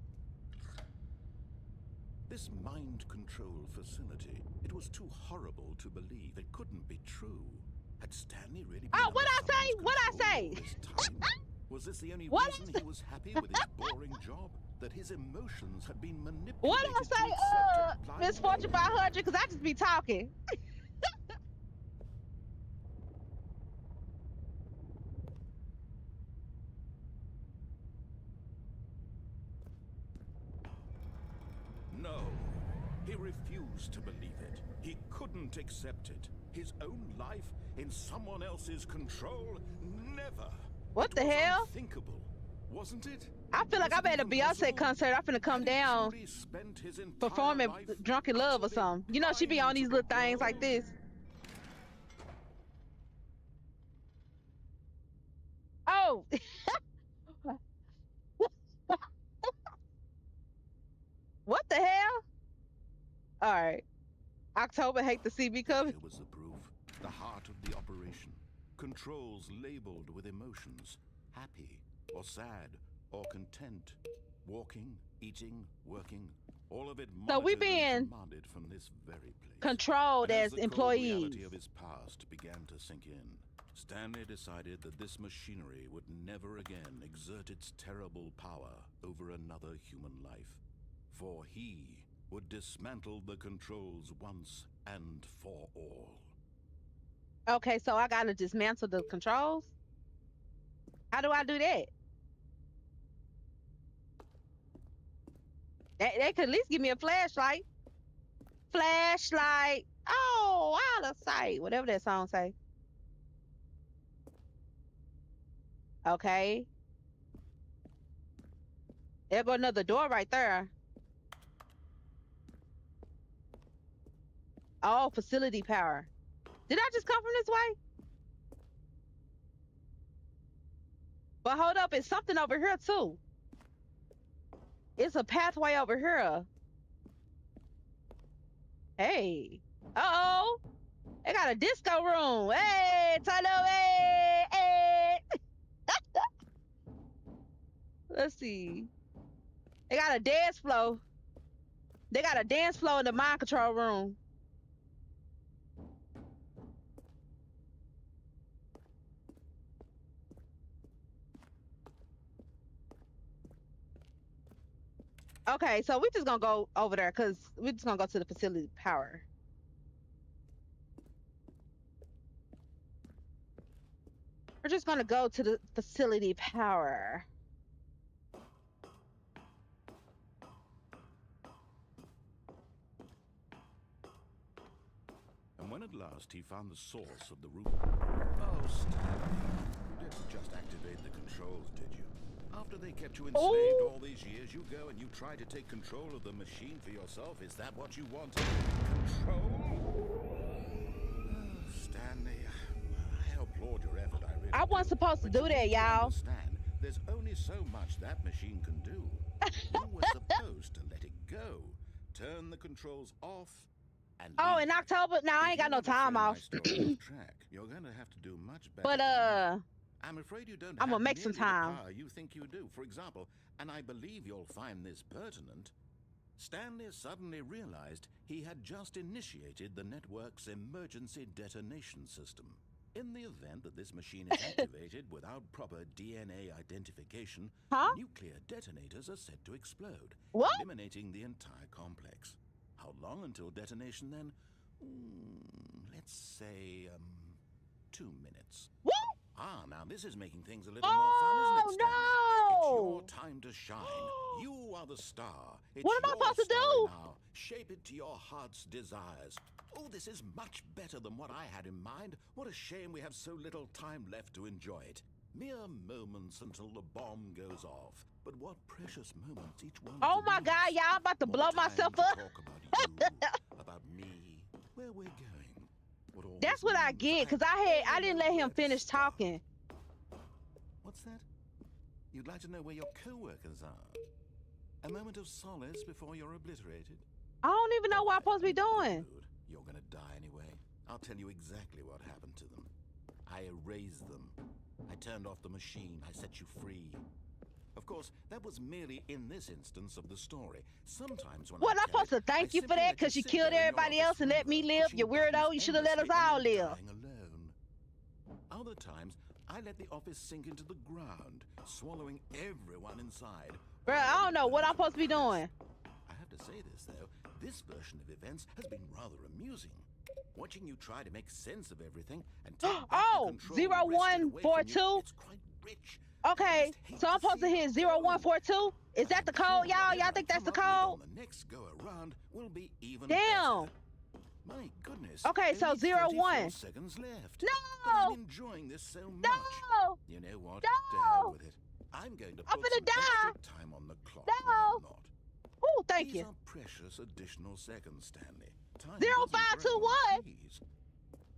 This mind control facility, it was too horrible to believe. It couldn't be true. Had Stanley really been Oh, under what I say? someone's What I control say? all this time? Was this the only What I reason say? he was happy with his boring job? That his emotions had been manipulated What I to say? accept it blindly? Misfortune 500, because I just be talking. No, he refused to believe it. He couldn't accept it. His own life in someone else's control? Never. What It the was hell? unthinkable, wasn't it? I feel like Was I'm it at a even Beyonce possible? concert. I'm finna come Had he down truly spent his entire performing life Drunken Love or utterly something. You know, she be on blind to these the little things like world? this. Oh, what the hell? All right. October hate to see me coming. Here was the proof. The heart of the operation. Controls labeled with emotions. Happy, or sad, or content. Walking, eating, working. All of it So we monitored being and commanded from this very place. controlled And as the cold reality employees. of his past began to sink in, Stanley decided that this machinery would never again exert its terrible power over another human life. For he would dismantle the controls once and for all. Okay, so I gotta dismantle the controls. How do I do that? They could at least give me a flashlight. Flashlight. Oh, out of sight. Whatever that song say. Okay. There go another door right there. Oh, facility power. Did I just come from this way? But hold up, it's something over here too. It's a pathway over here. Hey. Uh-oh. They got a disco room. Hey, Tano, hey, hey. Let's see. They got a dance floor. They got a dance floor in the mind control room. Okay, so we just gonna go over there because we're just gonna go to the facility power. We're just gonna go to the facility power. And when at At last, he found the source of the root. Oh, Stanley, you didn't just activate the controls, did you? After they kept you enslaved all these years, you go and you try to take control of the machine for yourself. Is that what you wanted? Control? Oh, Stanley, I applaud your effort, I really I wasn't do. supposed to But do you that, need to y'all. understand, there's only so much that machine can do. You were supposed to let it go, turn the controls off, and Oh, leave. in October? No, I If ain't got you no want to time throw my off. story off track, you're going to have to do much better But than that. I'm afraid you don't I'm have gonna make some nearly the time. power you think you do. For example, and I believe you'll find this pertinent, Stanley suddenly realized he had just initiated the network's emergency detonation system. In the event that this machine is activated without proper DNA identification, Huh? nuclear detonators are said to explode, What? eliminating the entire complex. How long until detonation then? Let's say, 2 minutes. What? Ah, now this is making things a little more fun, isn't it, Stanley? No! It's your time to shine. You are the star. It's What am I your supposed to story do? now. Shape it to your heart's desires. Oh, this is much better than what I had in mind. What a shame we have so little time left to enjoy it. Mere moments until the bomb goes off. But what precious moments each one. Oh my God, y'all, I'm about to blow myself up. Talk about you, about me, where we're going. What That's what I get, because I didn't let him finish talking. What's that? You'd like to know where your co-workers are? A moment of solace before you're obliterated? I don't even know what I'm supposed to be doing. You're gonna die anyway. I'll tell you exactly what happened to them. I erased them. I turned off the machine. I set you free. Of course, that was merely in this instance of the story. Sometimes when What, I'm supposed to thank you for that because you killed everybody else and let me live? You weirdo, you should have let us all live. Other times, I let the office sink into the ground, swallowing everyone inside. Bro, I don't know what I'm supposed to be doing. I have to say this, though. This version of events has been rather amusing. Watching you try to make sense of everything and take back the control 0142? it's quite rich. Okay, so I'm supposed to hit 0142? Is that the code, y'all? Y'all think that's the code? The next go around will be even Damn. better. My goodness. Okay, so only 01. 34 seconds left. No. But I'm enjoying this so much. No. You know what? No. To hell with it. I'm going to I'm put finna some die. extra time on the clock. No. Not. Oh, thank These you. are precious additional seconds, Stanley. Time 0521.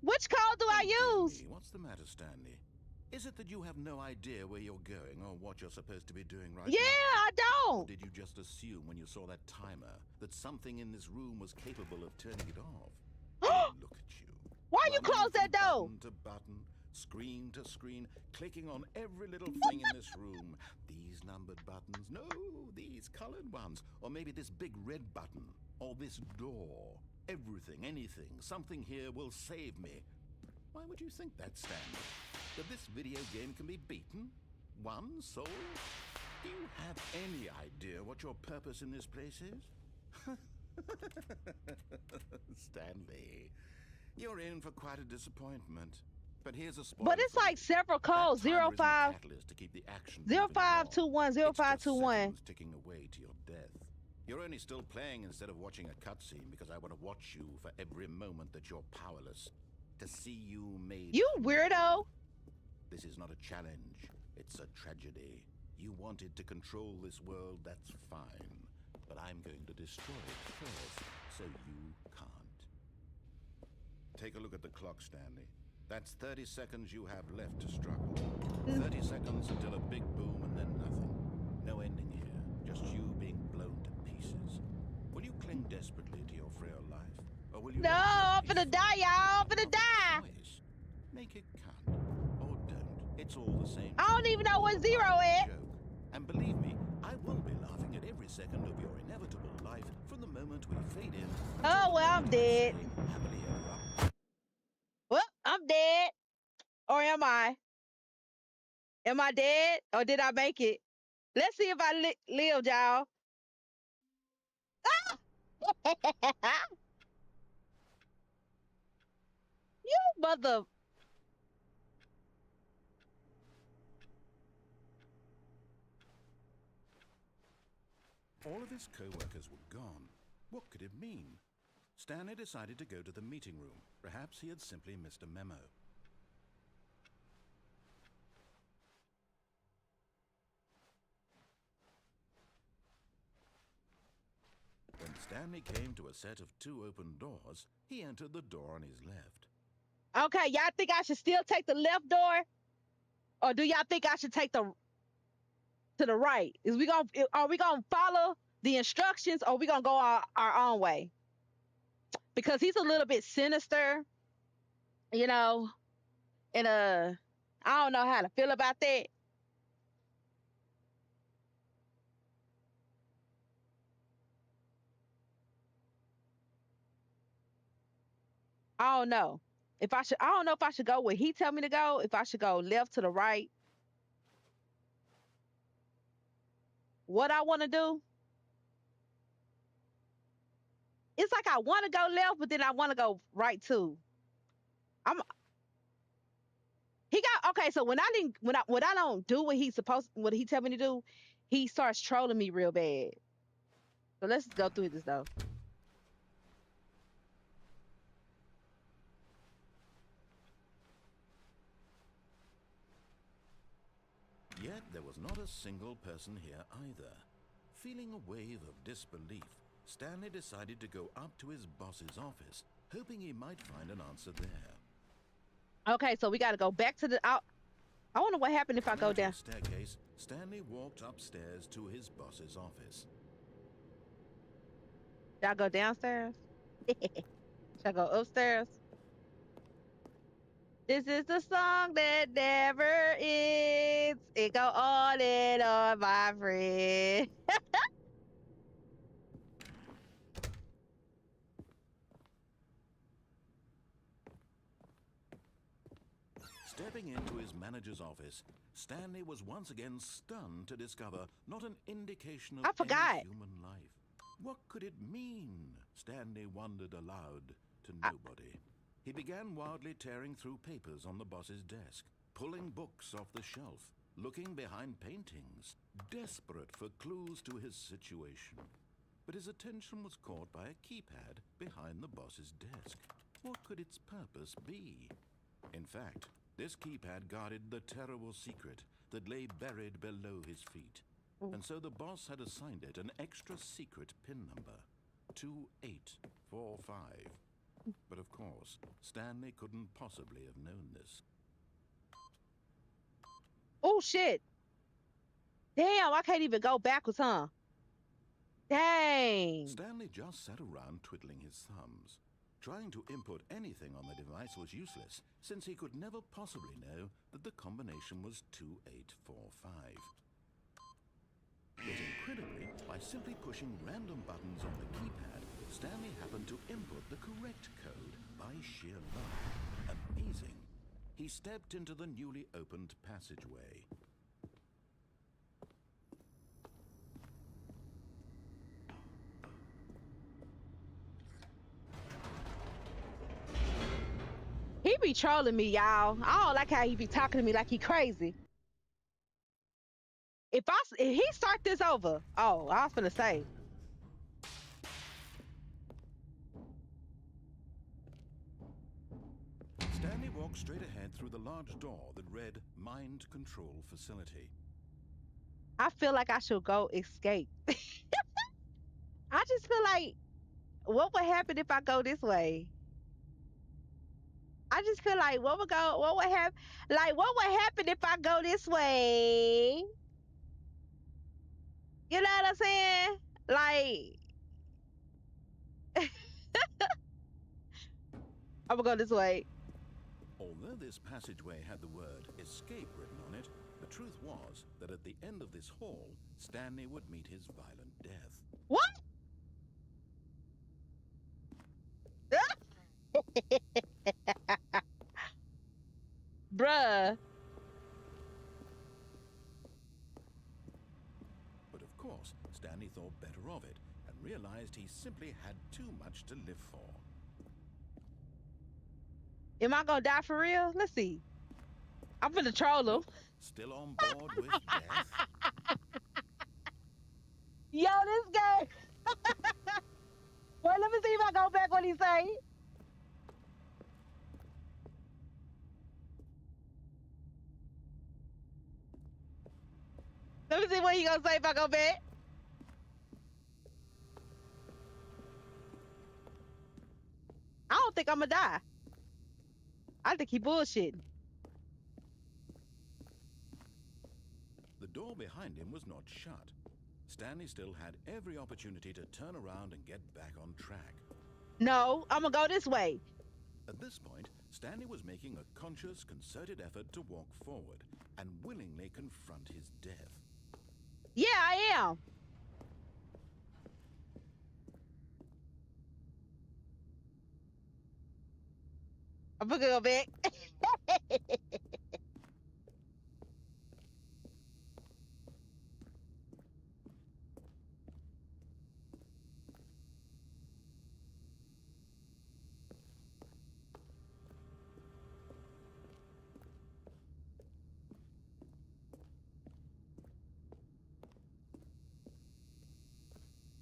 Which code do I use? What's the matter, Stanley? Is it that you have no idea where you're going or what you're supposed to be doing right Yeah, now? I don't. Or did you just assume when you saw that timer that something in this room was capable of turning it off? Look at you. Why you Running close that from door? Button to button, screen to screen, clicking on every little thing in this room. These numbered buttons, no, these colored ones. Or maybe this big red button, or this door. Everything, anything, something here will save me. Why would you think that, Stanley? That this video game can be beaten? Won? Sold? Do you have any idea what your purpose in this place is? Stanley, you're in for quite a disappointment. But here's a spoiler. But it's like several codes. 05. To keep the action 0521, 0521. Ticking away to your death. You're only still playing instead of watching a cutscene because I want to watch you for every moment that you're powerless. To see you made. You weirdo. This is not a challenge. It's a tragedy. You wanted to control this world, that's fine. But I'm going to destroy it first, so you can't. Take a look at the clock, Stanley. That's 30 seconds you have left to struggle. 30 seconds until a big boom and then nothing. No ending here, just you being blown to pieces. Will you cling desperately to your frail life? Or will you... No, I'm finna die, y'all. I'm finna die. Choice. Make it count. Or don't. It's all the same. I don't even know what zero is. Joke. And believe me, I will be laughing at every second of your inevitable life from the moment we fade in. Oh, well, I'm dead. Happily ever up. Well, I'm dead. Or am I? Am I dead? Or did I make it? Let's see if I lived, y'all. Ah! You mother... All of his co-workers were gone. What could it mean? Stanley decided to go to the meeting room. Perhaps he had simply missed a memo. When Stanley came to a set of 2 open doors, he entered the door on his left. Okay, y'all think I should still take the left door? Or do y'all think I should take the to the right? Are we gonna follow the instructions, or are we gonna go our own way? Because he's a little bit sinister, you know, and I don't know how to feel about that. I don't know. I don't know if I should go where he tell me to go, if I should go left to the right. What I want to do, it's like I want to go left, but then I want to go right too. I'm he got okay. So when I don't do what he tell me to do, he starts trolling me real bad. So let's go through this though. Yet there was not a single person here either. Feeling a wave of disbelief, Stanley decided to go up to his boss's office, hoping he might find an answer there. Okay, so we got to go back to the out. I wonder what happened if I go down. Staircase, Stanley walked upstairs to his boss's office. Should I go downstairs? Should I go upstairs? This is the song that never ends. It go on and on, my friend. Stepping into his manager's office, Stanley was once again stunned to discover not an indication of any human life. What could it mean? Stanley wondered aloud to nobody. He began wildly tearing through papers on the boss's desk, pulling books off the shelf, looking behind paintings, desperate for clues to his situation. But his attention was caught by a keypad behind the boss's desk. What could its purpose be? In fact, this keypad guarded the terrible secret that lay buried below his feet. And so the boss had assigned it an extra secret PIN number, 2845. But of course, Stanley couldn't possibly have known this. Oh, shit. Damn, I can't even go backwards, huh? Dang. Stanley just sat around twiddling his thumbs. Trying to input anything on the device was useless, since he could never possibly know that the combination was 2845. Yet incredibly, by simply pushing random buttons on the keypad, Stanley happened to input the correct code by sheer luck. Amazing. He stepped into the newly opened passageway. He be trolling me, y'all. I don't like how he be talking to me like he crazy. If he start this over, oh, I was finna say. Stanley walked straight ahead through the large door that read Mind Control Facility. I feel like I should go escape. I just feel like, what would happen if I go this way? I just feel like what would happen? Like, what would happen if I go this way? You know what I'm saying? Like, I'm gonna go this way. Although this passageway had the word escape written on it, the truth was that at the end of this hall, Stanley would meet his violent death. What? Bruh. But of course, Stanley thought better of it and realized he simply had too much to live for. Am I gonna die for real? Let's see. I'm finna troll him. Still on board with death? Yo, this guy. Wait, let me see if I go back what he say. Let me see what he gonna say if I go back. I don't think I'm gonna die. I think he bullshitting. The door behind him was not shut. Stanley still had every opportunity to turn around and get back on track. No, I'm gonna go this way. At this point, Stanley was making a conscious, concerted effort to walk forward and willingly confront his death. Yeah, I am. I'm gonna go back.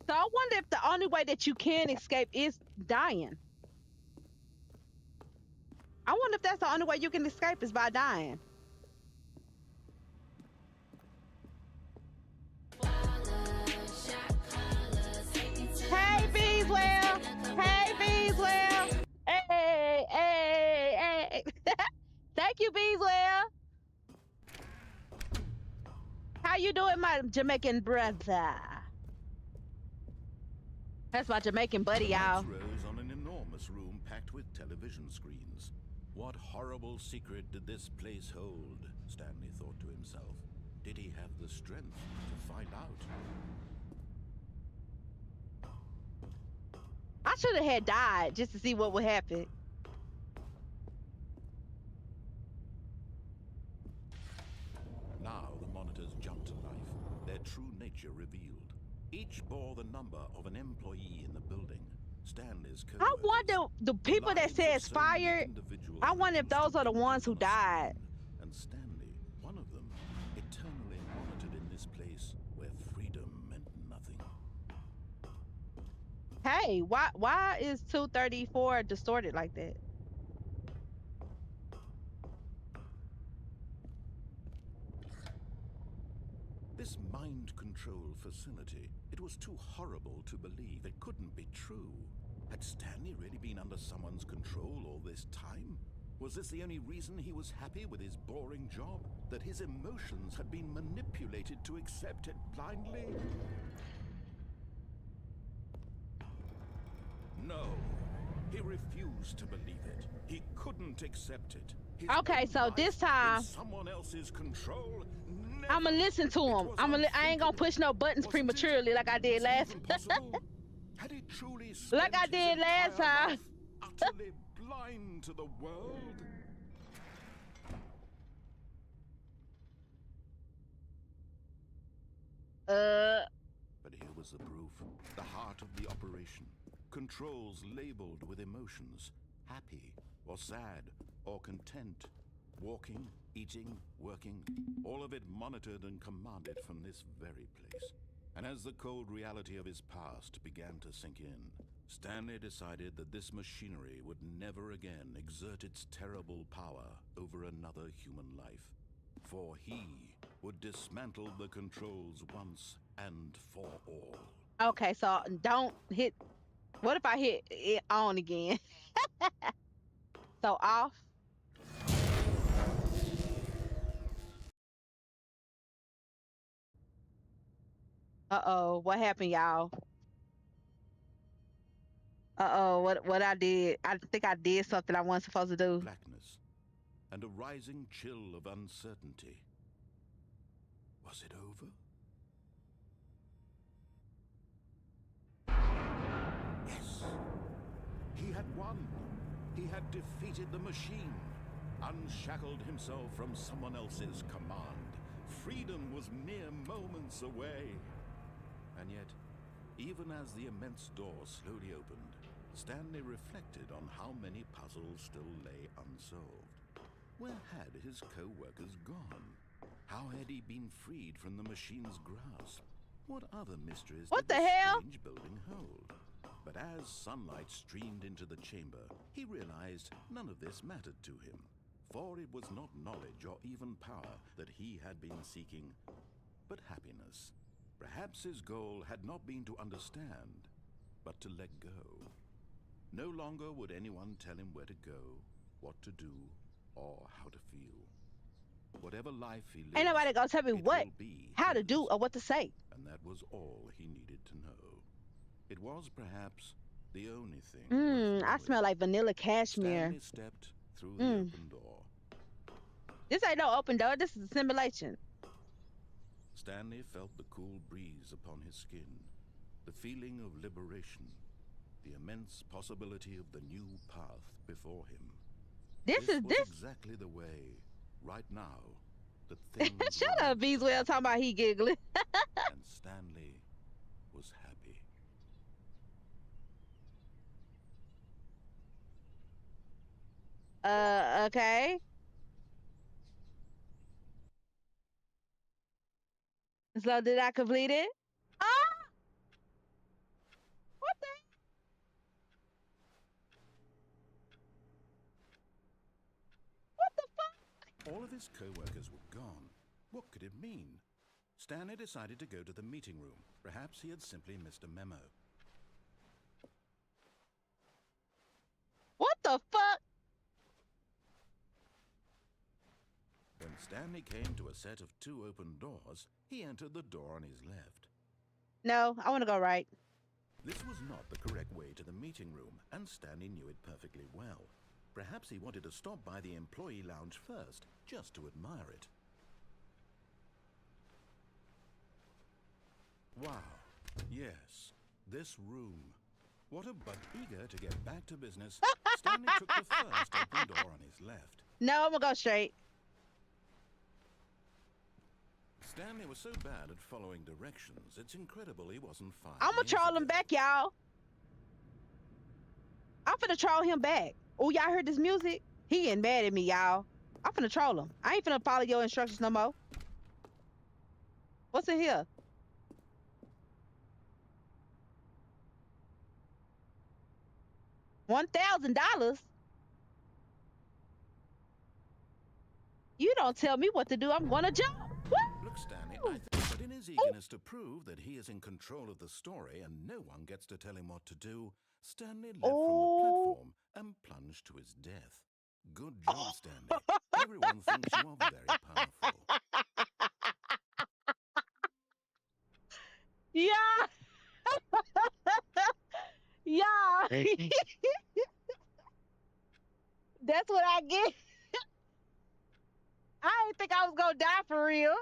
So I wonder if the only way that you can escape is dying. I wonder if that's the only way you can escape is by dying. Hey, Beeswell. Hey, Beeswell. Hey, hey, hey. Thank you, Beeswell. How you doing, my Jamaican brother? That's my Jamaican buddy, y'all. The lights rose on an enormous room packed with television screens. What horrible secret did this place hold? Stanley thought to himself. Did he have the strength to find out? I should have had died just to see what would happen. Now the monitors jumped to life, their true nature revealed. Each bore the number of an employee in the building. Stanley's I wonder the people that says fired. I wonder if those are the ones who died. And Stanley, one of them, eternally monitored in this place where freedom meant nothing. Hey, why is 234 distorted like that? This mind control facility, it was too horrible to believe. It couldn't be true. Had Stanley really been under someone's control all this time? Was this the only reason he was happy with his boring job? That his emotions had been manipulated to accept it blindly? No, he refused to believe it. He couldn't accept it. His Okay, so life this time in someone else's control. I'ma listen to him. I ain't gonna push no buttons prematurely like I did last. Had he truly Like I did last time. Utterly blind to the world? But here was the proof. The heart of the operation. Controls labeled with emotions. Happy, or sad, or content. Walking, eating, working. All of it monitored and commanded from this very place. And as the cold reality of his past began to sink in, Stanley decided that this machinery would never again exert its terrible power over another human life. For he would dismantle the controls once and for all. Okay, so don't hit. What if I hit it on again? So off. Uh-oh, what happened, y'all? Uh-oh, what I did? I think I did something I wasn't supposed to do. Blackness and a rising chill of uncertainty. Was it over? Yes. He had won. He had defeated the machine, unshackled himself from someone else's command. Freedom was mere moments away. And yet, even as the immense door slowly opened, Stanley reflected on how many puzzles still lay unsolved. Where had his co-workers gone? How had he been freed from the machine's grasp? What other mysteries What did the this hell? strange building hold? But as sunlight streamed into the chamber, he realized none of this mattered to him, for it was not knowledge or even power that he had been seeking, but happiness. Perhaps his goal had not been to understand, but to let go. No longer would anyone tell him where to go, what to do, or how to feel. Whatever life he lived, Ain't nobody gonna tell me it what, will be how to his. do, or what to say. And that was all he needed to know. It was perhaps the only thing. I smell like vanilla cashmere. Stanley stepped through the open door. This ain't no open door. This is a simulation. Stanley felt the cool breeze upon his skin, the feeling of liberation, the immense possibility of the new path before him. This was exactly the way, right now, that things Shut up, Beeswell, talking about he giggling. and Stanley was happy. Okay. So did I complete it? Ah! What the? What the fuck? All of his co-workers were gone. What could it mean? Stanley decided to go to the meeting room. Perhaps he had simply missed a memo. What the fuck? When Stanley came to a set of 2 open doors, he entered the door on his left. No, I want to go right. This was not the correct way to the meeting room, and Stanley knew it perfectly well. Perhaps he wanted to stop by the employee lounge first, just to admire it. Wow, yes, this room. But eager to get back to business, Stanley took the first open door on his left. No, I'm gonna go straight. Stanley was so bad at following directions, it's incredible he wasn't fired. I'm gonna troll him back, y'all. I'm finna troll him back. Oh, y'all heard this music? He getting mad at me, y'all. I'm finna troll him. I ain't finna follow your instructions no more. What's in here? $1,000? You don't tell me what to do. I'm gonna jump. Look, Stanley, I think that in his eagerness to prove that he is in control of the story and no one gets to tell him what to do, Stanley leapt from the platform and plunged to his death. Good job, Stanley. Everyone thinks you are very powerful. Yeah. Yeah. That's what I get. I didn't think I was gonna die for real.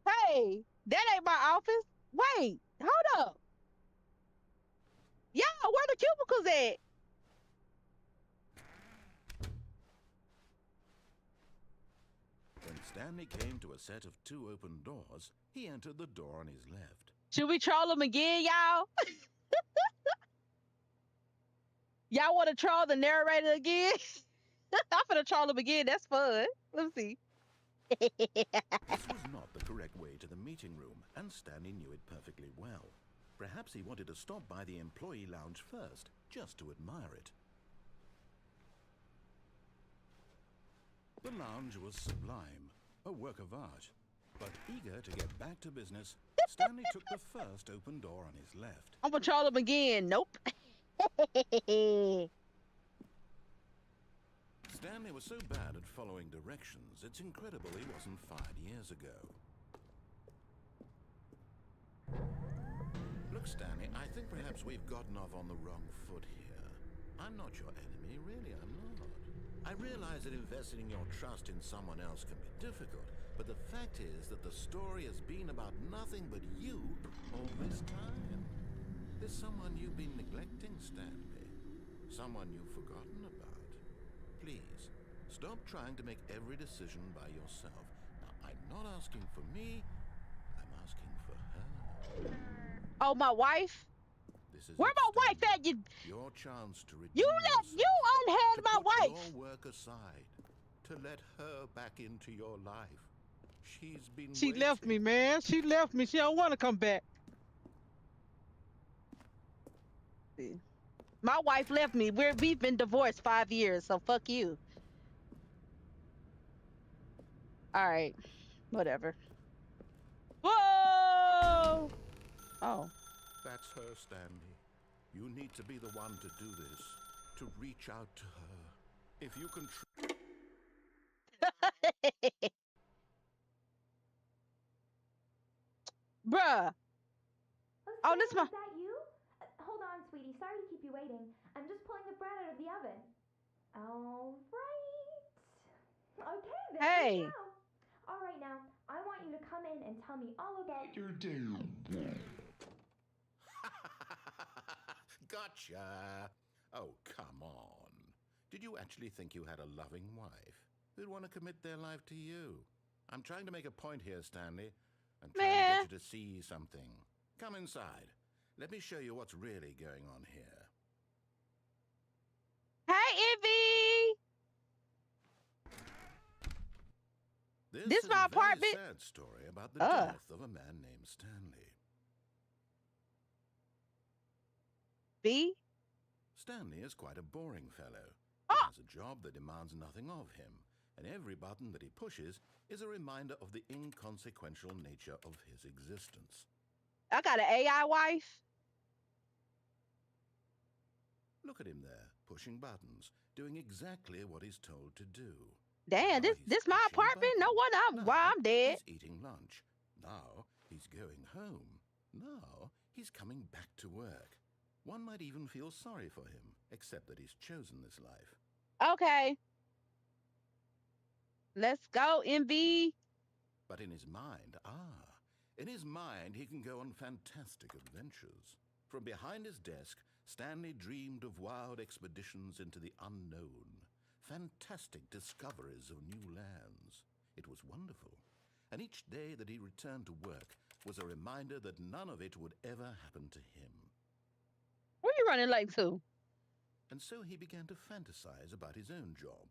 Hey, that ain't my office. Wait, hold up. Yeah, where the cubicles at? When Stanley came to a set of 2 open doors, he entered the door on his left. Should we troll him again, y'all? Y'all want to troll the narrator again? I'm gonna troll him again. That's fun. Let's see. This was not the correct way to the meeting room, and Stanley knew it perfectly well. Perhaps he wanted to stop by the employee lounge first, just to admire it. The lounge was sublime, a work of art. But eager to get back to business, Stanley took the first open door on his left. I'm gonna troll him again. Nope. Stanley was so bad at following directions, it's incredible he wasn't fired years ago. Look, Stanley, I think perhaps we've gotten off on the wrong foot here. I'm not your enemy, really, I'm not. I realize that investing your trust in someone else can be difficult, but the fact is that the story has been about nothing but you all this time. There's someone you've been neglecting, Stanley. Someone you've forgotten about. Please, stop trying to make every decision by yourself. Now, I'm not asking for me, I'm asking for her. Oh, my wife? Where my wife at? Your chance to redeem You unhand my wife. Put your work aside, to let her back into your life. She left me, man. She left me. She don't want to come back. My wife left me. We've been divorced 5 years, so fuck you. All right, whatever. Whoa! Oh. That's her, Stanley. You need to be the one to do this, to reach out to her. If you can... Bruh. Oh, this my... Is that you? Hold on, sweetie. Sorry to keep you waiting. I'm just pulling the bread out of the oven. All right. Okay, then. Hey. All right, now, I want you to come in and tell me all about your day. Gotcha! Oh, come on. Did you actually think you had a loving wife who'd want to commit their life to you? I'm trying to make a point here, Stanley. I'm trying to get you to see something. Come inside. Let me show you what's really going on here. Hey, Ivy! This is my a apartment? very sad story about the death of a man named Stanley. B? Stanley is quite a boring fellow. He has a job that demands nothing of him, and every button that he pushes is a reminder of the inconsequential nature of his existence. I got an AI wife. Look at him there, pushing buttons, doing exactly what he's told to do. Damn, Now this my apartment? No wonder why I'm dead. He's eating lunch. Now he's going home. Now he's coming back to work. One might even feel sorry for him, except that he's chosen this life. Okay. Let's go, MV. But in his mind, he can go on fantastic adventures. From behind his desk, Stanley dreamed of wild expeditions into the unknown, fantastic discoveries of new lands. It was wonderful, and each day that he returned to work was a reminder that none of it would ever happen to him. Where you running late to? And so he began to fantasize about his own job.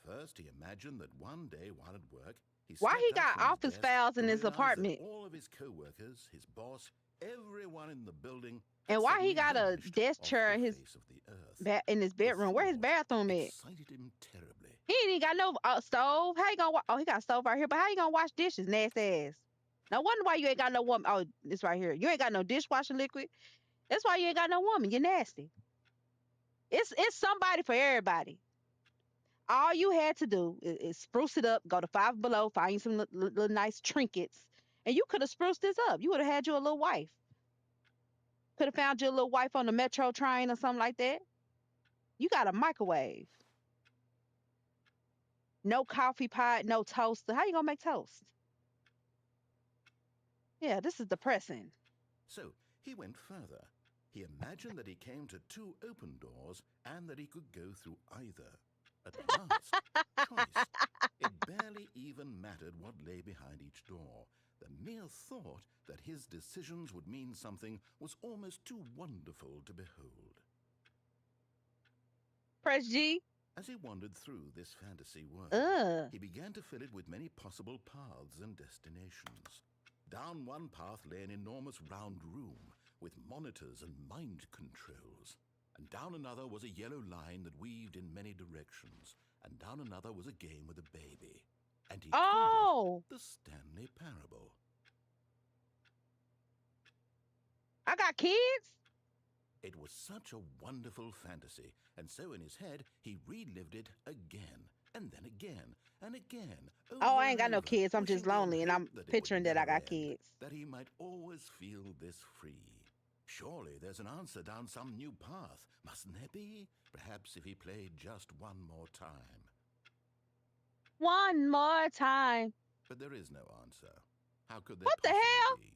First, he imagined that one day while at work, why he got office files in his apartment? All of his co-workers, his boss, everyone in the building. And why he got a desk chair in his bedroom? Where his bathroom at? Excited him terribly. He ain't even got no stove. How you gonna? Oh, he got a stove right here. But how you gonna wash dishes? Nasty ass. No wonder why you ain't got no woman. Oh, this right here. You ain't got no dishwasher liquid. That's why you ain't got no woman. You're nasty. It's somebody for everybody. All you had to do is spruce it up, go to Five Below, find some little nice trinkets, and you could have spruced this up. You would have had you a little wife. Could have found you a little wife on the metro train or something like that. You got a microwave. No coffee pot, no toaster. How you gonna make toast? Yeah, this is depressing. So he went further. He imagined that he came to two open doors and that he could go through either. At last, choice. It barely even mattered what lay behind each door. The mere thought that his decisions would mean something was almost too wonderful to behold. Press G. As he wandered through this fantasy world, he began to fill it with many possible paths and destinations. Down one path lay an enormous round room with monitors and mind controls. And down another was a yellow line that weaved in many directions. And down another was a game with a baby. And he called it the Stanley Parable. I got kids? It was such a wonderful fantasy, and so in his head, he relived it again, and then again, and again. Oh, I ain't got no kids. I'm just lonely, and I'm picturing that I got kids. That he might always feel this free. Surely there's an answer down some new path, mustn't there be? Perhaps if he played just one more time. One more time. But there is no answer. How could there What the hell? be?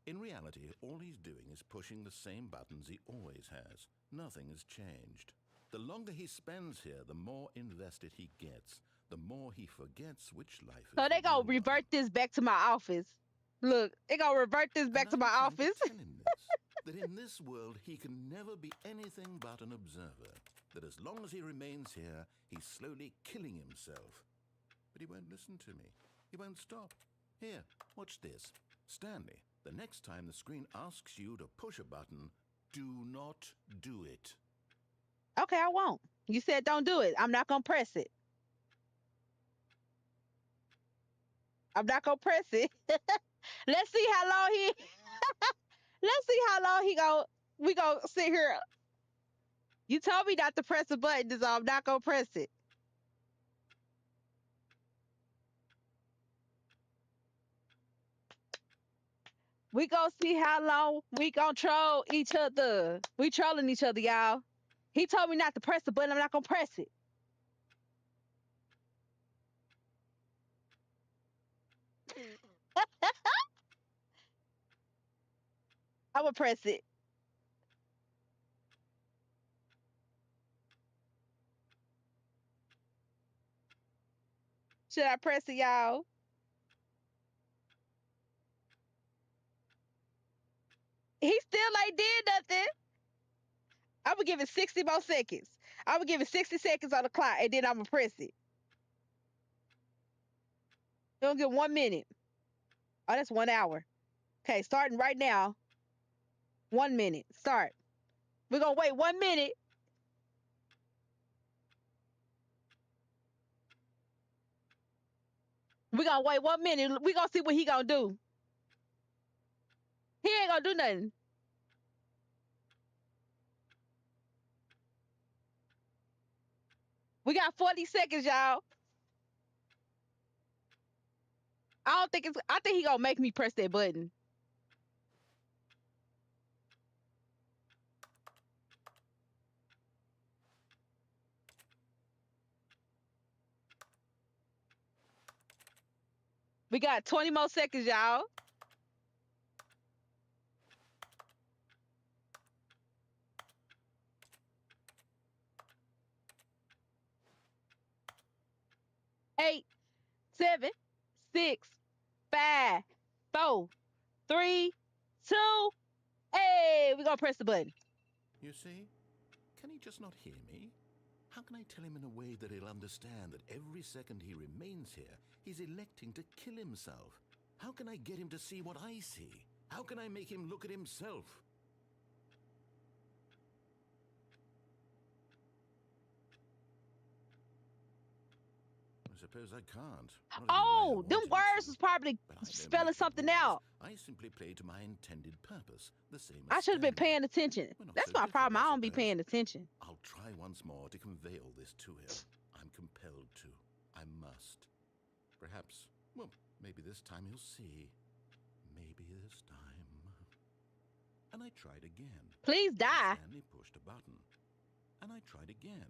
In reality, all he's doing is pushing the same buttons he always has. Nothing has changed. The longer he spends here, the more invested he gets. The more he forgets which life is. So they gonna revert this back to my office. Look, they gonna revert this back to my office. That in this world he can never be anything but an observer. That as long as he remains here, he's slowly killing himself. But he won't listen to me. He won't stop. Here, watch this. Stanley, the next time the screen asks you to push a button, Do not do it. Okay, I won't. You said don't do it. I'm not gonna press it. I'm not gonna press it. Let's see how long he. Let's see how long he go. We gonna sit here. You told me not to press the button, so I'm not gonna press it. We gonna see how long we gonna troll each other. We trolling each other, y'all. He told me not to press the button. I'm not gonna press it. I'm gonna press it. Should I press it, y'all? He still ain't did nothing. I'm gonna give it 60 more seconds. I'm gonna give it 60 seconds on the clock, and then I'm gonna press it. Don't get 1 minute. Oh, that's 1 hour. Okay, starting right now. 1 minute. Start. We're gonna wait 1 minute. We're gonna wait 1 minute. We're gonna see what he gonna do. He ain't gonna do nothing. We got 40 seconds, y'all. I think he gonna make me press that button. We got 20 more seconds, y'all. Eight, seven, six, five, four, three, two. Hey, we gonna press the button. You see? Can he just not hear me? How can I tell him in a way that he'll understand that every second he remains here, he's electing to kill himself? How can I get him to see what I see? How can I make him look at himself? I suppose I can't. Not in the way I Oh, them wanted him words to. was probably But I don't spelling make the something rules. out. I simply play to my intended purpose, the same I as should have been Stanley. paying attention. We're not That's so my different, problem. I don't be suppose. paying attention. I'll try once more to convey all this to him. I'm compelled to. I must. Perhaps, well, maybe this time he'll see. Maybe this time. And I tried again. Please die. Stanley pushed a button. And I tried again.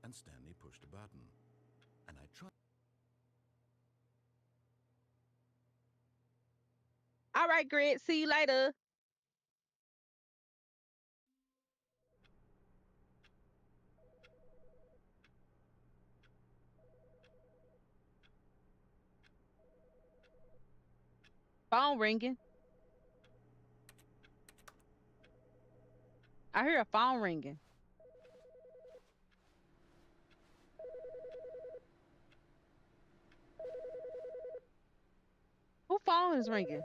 And Stanley pushed a button. And I tried. All right, Grit. See you later. Phone ringing. I hear a phone ringing. Who phone is ringing?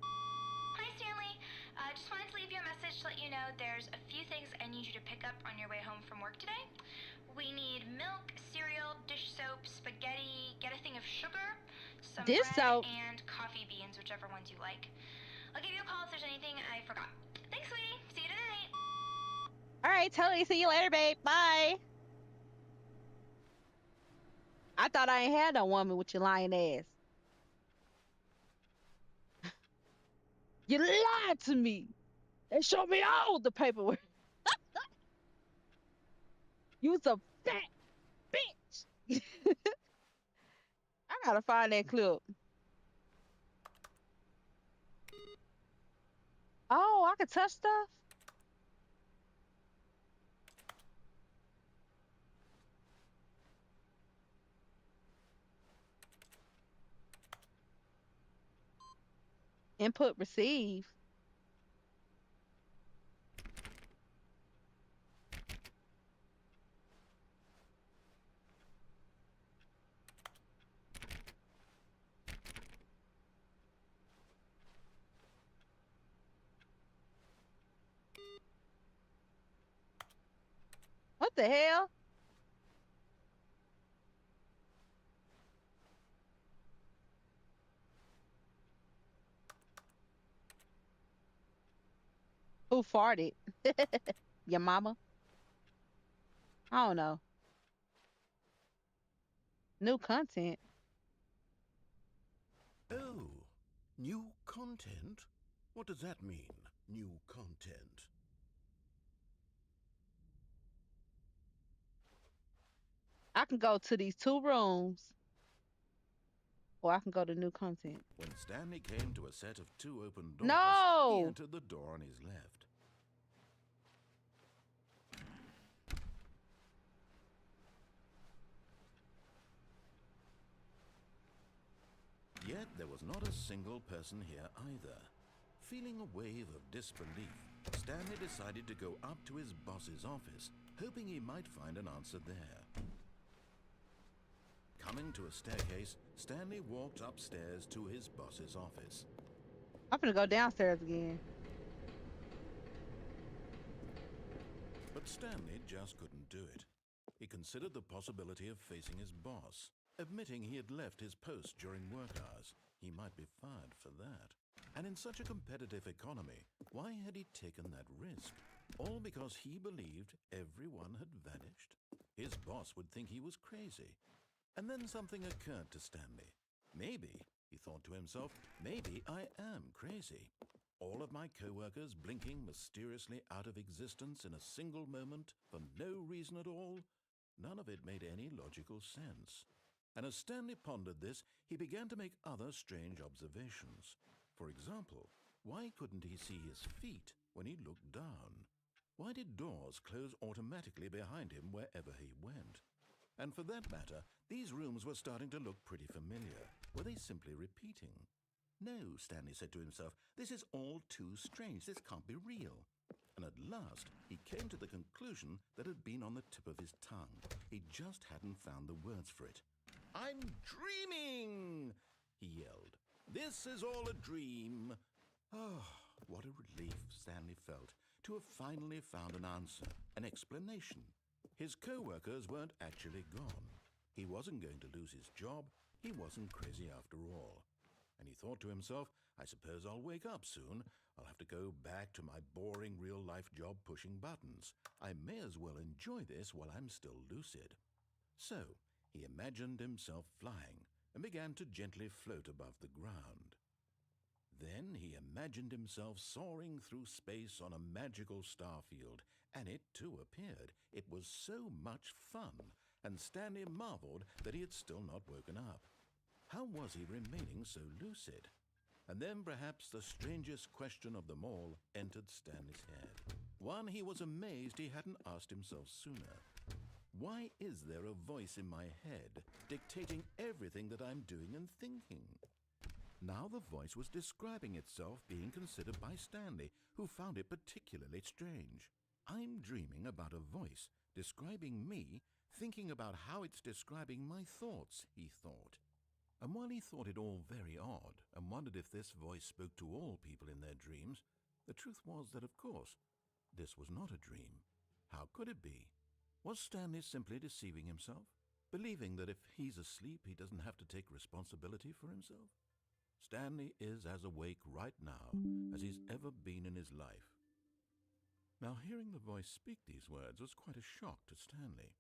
Hi, Stanley. Just wanted to leave you a message to let you know there's a few things I need you to pick up on your way home from work today. We need milk, cereal, dish soap, spaghetti, get a thing of sugar, some Dish bread, soap? and coffee beans, whichever ones you like. I'll give you a call if there's anything I forgot. Thanks, sweetie. See you tonight. All right, totally. See you later, babe. Bye. I thought I ain't had no woman with your lying ass. You lied to me and showed me all the paperwork. You was a fat bitch. I gotta find that clip. Oh, I could touch stuff? Input receive. the hell? Who farted? Your mama? I don't know. New content. Oh, new content? What does that mean, new content? I can go to these two rooms, or I can go to new content. When Stanley came to a set of two open doors, he No! entered the door on his left. Yet there was not a single person here either. Feeling a wave of disbelief, Stanley decided to go up to his boss's office, hoping he might find an answer there. Coming to a staircase, Stanley walked upstairs to his boss's office. I'm gonna go downstairs again. But Stanley just couldn't do it. He considered the possibility of facing his boss. Admitting he had left his post during work hours, he might be fired for that. And in such a competitive economy, why had he taken that risk? All because he believed everyone had vanished? His boss would think he was crazy. And then something occurred to Stanley. Maybe, he thought to himself, maybe I am crazy. All of my co-workers blinking mysteriously out of existence in a single moment for no reason at all? None of it made any logical sense. And as Stanley pondered this, he began to make other strange observations. For example, why couldn't he see his feet when he looked down? Why did doors close automatically behind him wherever he went? And for that matter, these rooms were starting to look pretty familiar. Were they simply repeating? No, Stanley said to himself, this is all too strange. This can't be real. And at last, he came to the conclusion that had been on the tip of his tongue. He just hadn't found the words for it. I'm dreaming, he yelled. This is all a dream. Oh, what a relief Stanley felt to have finally found an answer, an explanation. His co-workers weren't actually gone. He wasn't going to lose his job. He wasn't crazy after all. And he thought to himself, I suppose I'll wake up soon. I'll have to go back to my boring real-life job pushing buttons. I may as well enjoy this while I'm still lucid. So, he imagined himself flying and began to gently float above the ground. Then he imagined himself soaring through space on a magical starfield, and it too appeared. It was so much fun, and Stanley marveled that he had still not woken up. How was he remaining so lucid? And then perhaps the strangest question of them all entered Stanley's head. One he was amazed he hadn't asked himself sooner. Why is there a voice in my head dictating everything that I'm doing and thinking? Now the voice was describing itself being considered by Stanley, who found it particularly strange. I'm dreaming about a voice describing me, thinking about how it's describing my thoughts, he thought. And while he thought it all very odd and wondered if this voice spoke to all people in their dreams, the truth was that, of course, this was not a dream. How could it be? Was Stanley simply deceiving himself, believing that if he's asleep he doesn't have to take responsibility for himself? Stanley is as awake right now as he's ever been in his life. Now, hearing the voice speak these words was quite a shock to Stanley.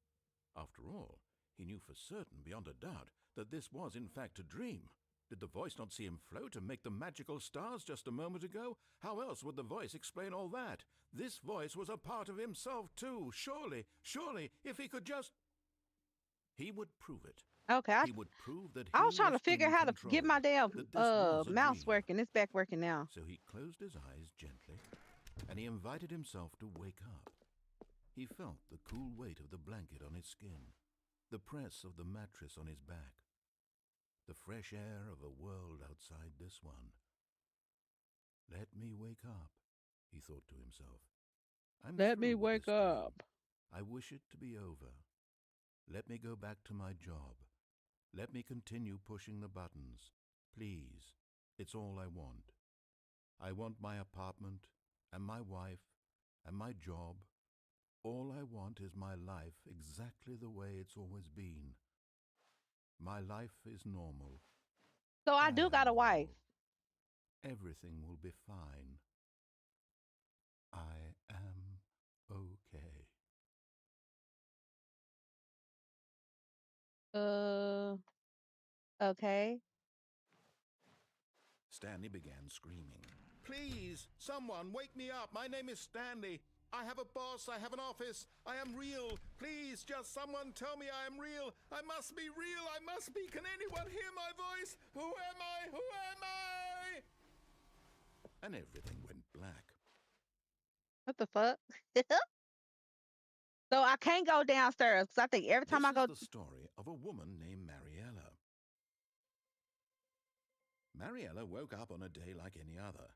After all, he knew for certain, beyond a doubt, that this was in fact a dream. Did the voice not see him float and make the magical stars just a moment ago? How else would the voice explain all that? This voice was a part of himself too. Surely, if he could just... He would prove it. Okay, He would prove that I he was trying to was figure in how to control, get my damn that this was a mouse dream. working. It's back working now. So he closed his eyes gently, and he invited himself to wake up. He felt the cool weight of the blanket on his skin, the press of the mattress on his back, the fresh air of a world outside this one. Let me wake up, he thought to himself. Let me wake up. I wish it to be over. Let me go back to my job. Let me continue pushing the buttons. Please, it's all I want. I want my apartment and my wife and my job, All I want is my life exactly the way it's always been. My life is normal. So I I do am got a wife. normal. Everything will be fine. I am okay. Okay. Stanley began screaming. Please, someone, wake me up. My name is Stanley. I have a boss. I have an office. I am real. Please, just someone tell me I am real. I must be real. I must be. Can anyone hear my voice? Who am I? Who am I? And everything went black. What the fuck? So I can't go downstairs because I think every time This I is go. the story of a woman named Mariella. Mariella woke up on a day like any other.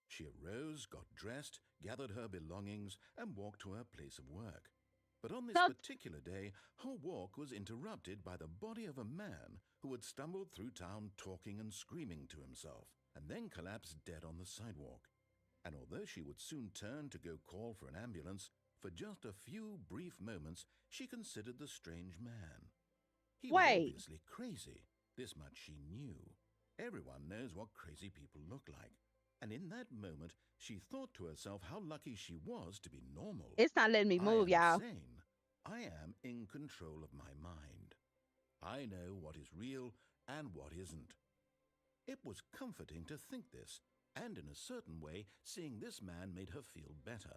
She arose, got dressed, gathered her belongings, and walked to her place of work. But on this So, particular day, her walk was interrupted by the body of a man who had stumbled through town talking and screaming to himself, and then collapsed dead on the sidewalk. And although she would soon turn to go call for an ambulance, for just a few brief moments she considered the strange man. He was wait. obviously crazy. This much she knew. Everyone knows what crazy people look like. And in that moment, she thought to herself how lucky she was to be normal. It's not letting me I move, am y'all. sane. I am in control of my mind. I know what is real and what isn't. It was comforting to think this, and in a certain way, seeing this man made her feel better.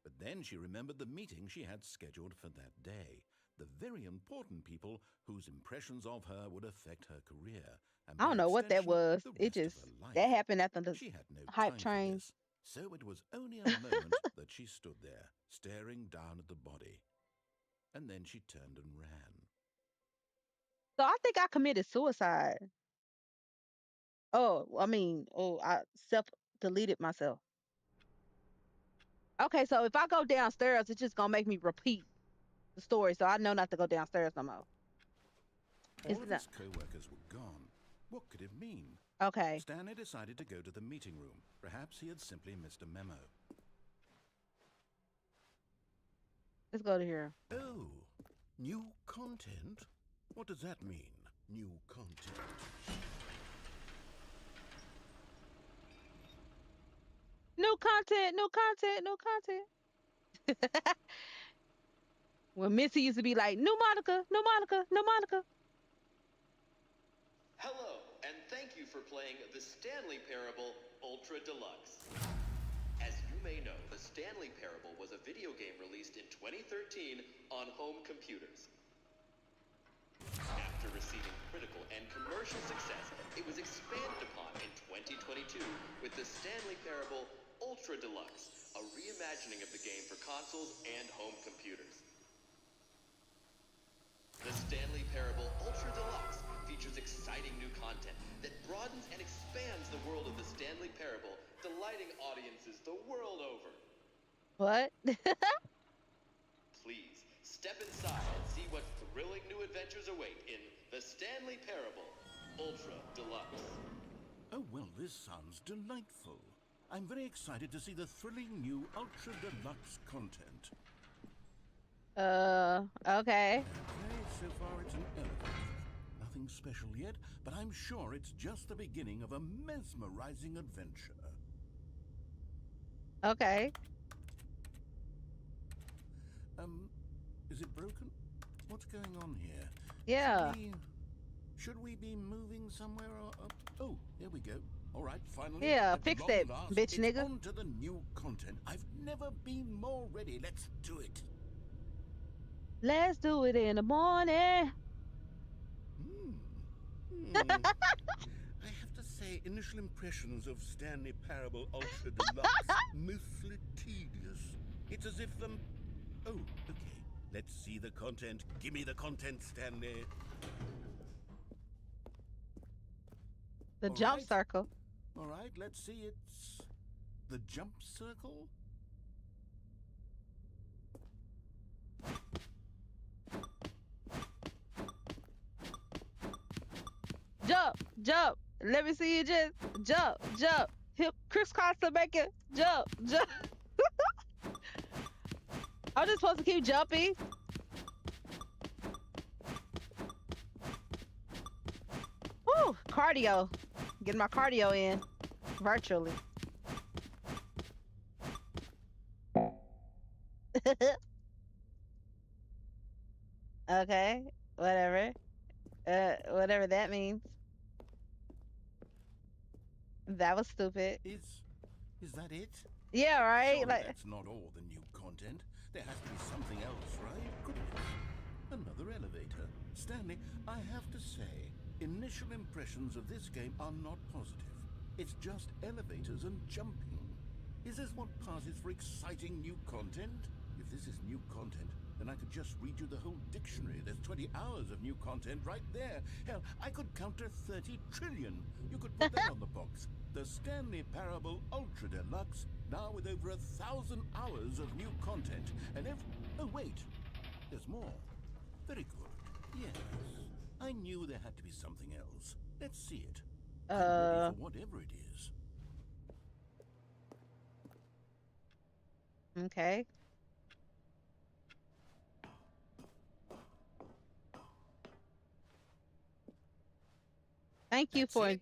But then she remembered the meeting she had scheduled for that day, the very important people whose impressions of her would affect her career, and I by don't know what that extension, was. the It rest just of her life. that happened after the She had no hype time for train. this, so it was only a moment that she stood there, staring down at the body. And then she turned and ran. So I think I committed suicide. I self deleted myself. Okay, so if I go downstairs, it's just gonna make me repeat the story, so I know not to go downstairs no more. All It's of not his co-workers were gone. What could it mean? okay. Stanley decided to go to the meeting room. Perhaps he had simply missed a memo. Let's go to here. Oh, new content? What does that mean, new content? New content, new content, new content. When Missy used to be like, new Monica, new Monica, new Monica. Hello, and thank you for playing the Stanley Parable Ultra Deluxe. As you may know, the Stanley Parable was a video game released in 2013 on home computers. After receiving critical and commercial success, it was expanded upon in 2022 with the Stanley Parable Ultra Deluxe, a reimagining of the game for consoles and home computers. The Stanley Parable Ultra Deluxe features exciting new content that broadens and expands the world of the Stanley Parable, delighting audiences the world over. What? Please, step inside and see what thrilling new adventures await in the Stanley Parable Ultra Deluxe. Oh, well, this sounds delightful. I'm very excited to see the thrilling new Ultra Deluxe content. Okay. Okay, so far it's an elevator. Nothing special yet, but I'm sure it's just the beginning of a mesmerizing adventure. Okay. Is it broken? What's going on here? Yeah. Should we be moving somewhere or oh, here we go. All right, finally. Yeah, at fix long that, last, bitch it's nigga. on to the new content. I've never been more ready. Let's do it. Let's do it in the morning. I have to say, initial impressions of Stanley Parable Ultra Deluxe, mostly tedious. It's as if, oh, okay. Let's see the content. Give me the content, Stanley. The All jump right. circle. All right, let's see. It's the jump circle. Jump, jump. Let me see you just jump, jump. Hip crisscross to make it jump, jump. I'm just supposed to keep jumping. Woo! Cardio. Getting my cardio in virtually. Okay. Whatever. Whatever that means. That was stupid. Is that it? Yeah, right? Surely Like, that's not all the new content. There has to be something else, right? Goodness. Another elevator. Stanley, I have to say, initial impressions of this game are not positive. It's just elevators and jumping. Is this what passes for exciting new content? If this is new content, then I could just read you the whole dictionary. There's 20 hours of new content right there. Hell, I could count to 30 trillion. You could put that on the box. The Stanley Parable Ultra Deluxe, now with over 1,000 hours of new content. And oh wait, there's more. Very good. Yes. I knew there had to be something else. Let's see it. I'm ready for whatever it is. okay. Thank you That's for it?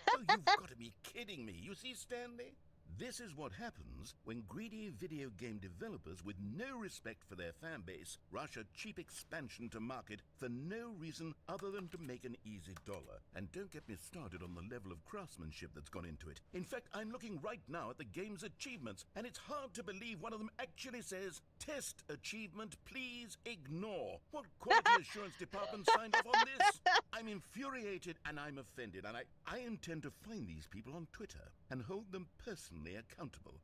Oh, you've got to be kidding me. You see, Stanley? This is what happens when greedy video game developers with no respect for their fan base rush a cheap expansion to market for no reason other than to make an easy dollar. And don't get me started on the level of craftsmanship that's gone into it. In fact, I'm looking right now at the game's achievements, and it's hard to believe one of them actually says, "Test achievement, please ignore." What quality assurance department signed off on this? I'm infuriated and I'm offended, and I intend to find these people on Twitter and hold them personally accountable.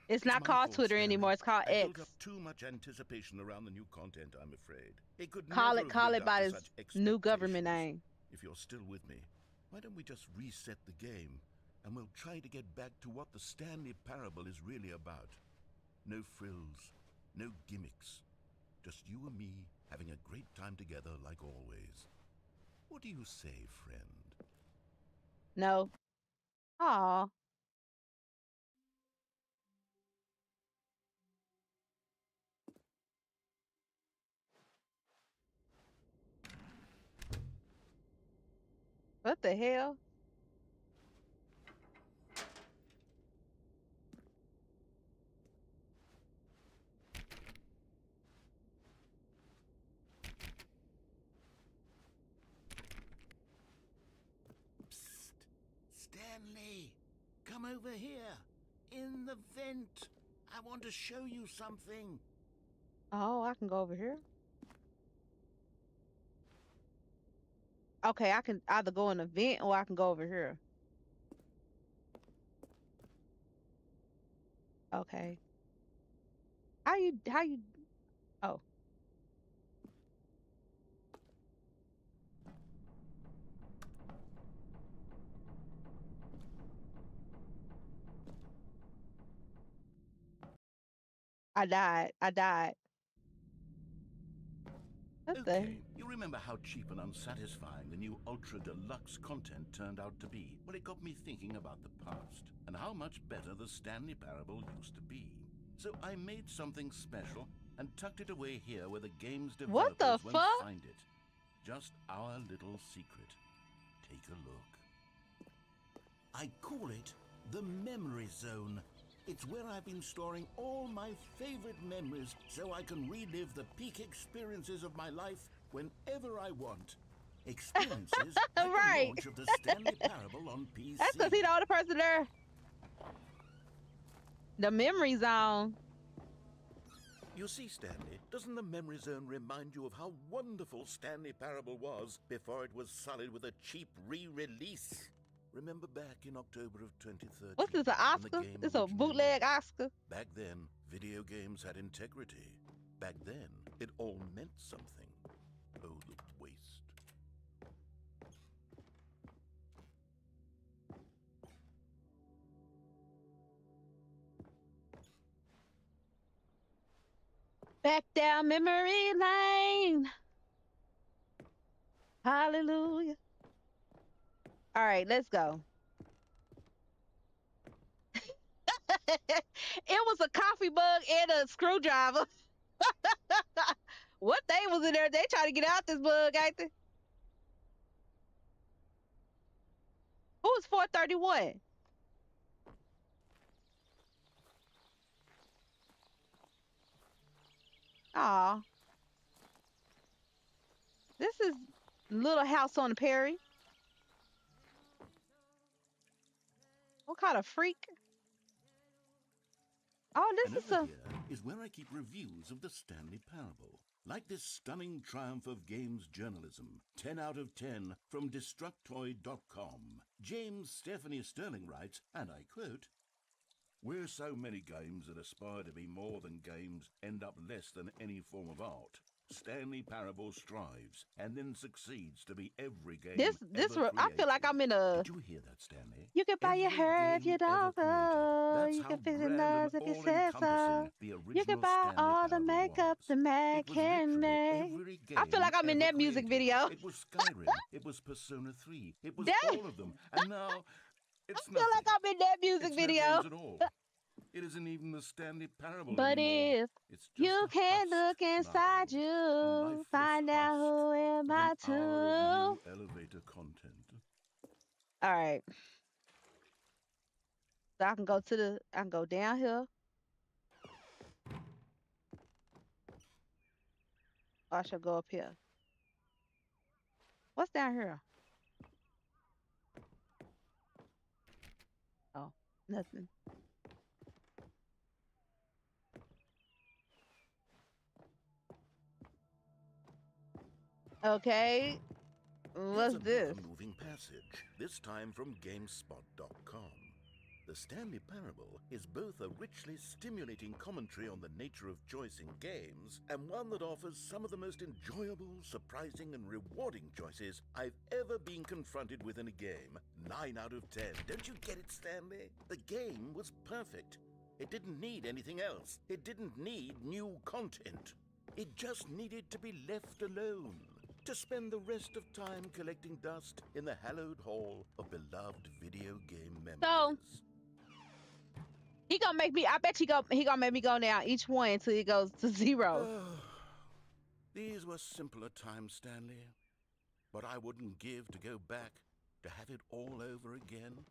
It's not my called fault, Twitter Stanley. anymore. It's called I built X. up too much anticipation around the new content, I'm afraid. It could Call never it have lived up by to his such new government expectations. name. If you're still with me, why don't we just reset the game and we'll try to get back to what the Stanley Parable is really about. No frills, no gimmicks. Just you and me having a great time together like always. What do you say, friend? No. Aw. What the hell? Psst. Stanley, come over here. In the vent. I want to show you something. Oh, I can go over here. Okay, I can either go in the vent or I can go over here. Okay. How you oh. I died. I died. What the Okay, you remember how cheap and unsatisfying the new Ultra Deluxe content turned out to be? Well, it got me thinking about the past and how much better the Stanley Parable used to be. So I made something special and tucked it away here where the game's what the developers won't fuck? find it. Just our little secret. Take a look. I call it the Memory Zone. It's where I've been storing all my favorite memories so I can relive the peak experiences of my life whenever I want. Experiences like Right. the launch of the Stanley Parable on PC. That's because he the only person there. The memory zone. You see, Stanley, doesn't the Memory Zone remind you of how wonderful Stanley Parable was before it was sullied with a cheap re-release? Remember back in October of 2013? What's this, an when the Oscar? game It's a originally bootleg launched? Oscar. Back then, video games had integrity. Back then, it all meant something. Oh, the waste. Back down memory lane. Hallelujah. All right, let's go. It was a coffee mug and a screwdriver. What they was in there? They trying to get out this bug, ain't they? Who's 431? Aw, this is Little House on the Prairie. What kind of freak? Oh, And this is over a. here is where I keep reviews of the Stanley Parable. Like this stunning triumph of games journalism, 10 out of 10 from Destructoid.com. James Stephanie Sterling writes, and I quote, "Where so many games that aspire to be more than games end up less than any form of art, Stanley Parable strives and then succeeds to be every game ever I feel like created." I'm in a. Did you hear that, Stanley? You can buy your Every hair if game you ever don't go. created. That's You how can fix your grand nose and if you say so. all-encompassing the You can original buy Stanley all the Parable makeup was. the man It was can literally make. every I feel game like I'm in ever that music created. video. It was Skyrim. It was Persona 3. It was That, all of them. And now I it's feel like nothing. I'm in that music It's no video. games at all. It isn't even the Stanley Parable But anymore. if It's just you a can husk look inside now. A you, lifeless find out husk who am with I an hour of too. new elevator content. All right, so I can go down here. Or I should go up here. What's down here? Oh, nothing. Okay, Here's what's another this? moving passage, this time from GameSpot.com. The Stanley Parable is both a richly stimulating commentary on the nature of choice in games and one that offers some of the most enjoyable, surprising, and rewarding choices I've ever been confronted with in a game. 9 out of 10. Don't you get it, Stanley? The game was perfect. It didn't need anything else. It didn't need new content. It just needed to be left alone, to spend the rest of time collecting dust in the hallowed hall of beloved video game memories. So he gonna make me. I bet he gonna make me go down each one until it goes to 0. These were simpler times, Stanley, but I wouldn't give to go back to have it all over again.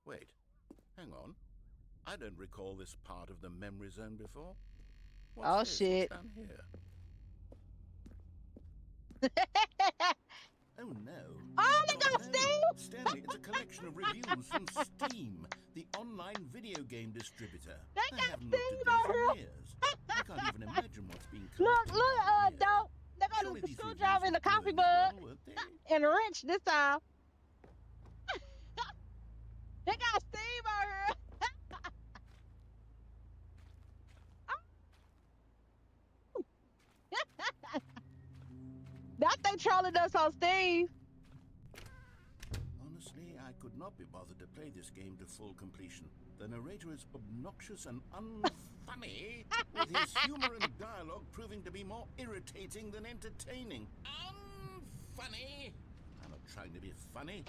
Wait, hang on. I don't recall this part of the memory zone before. What's Oh this? shit! What's down here? Oh no. Oh, they Oh, got no. Steve. Stanley, it's a collection of reviews from Steam, the online video game distributor. They I got haven't looked Steve at on these here. in years. I can't even imagine what's being Look, collected look, down here. dope. They got Surely the these screwdriver and reviews the were coffee doing mug well, weren't they? and a wrench this time. They got Steve on here. That they trolling us on Steve. Honestly, I could not be bothered to play this game to full completion. The narrator is obnoxious and unfunny, with his humor and dialogue proving to be more irritating than entertaining. Unfunny? I'm not trying to be funny.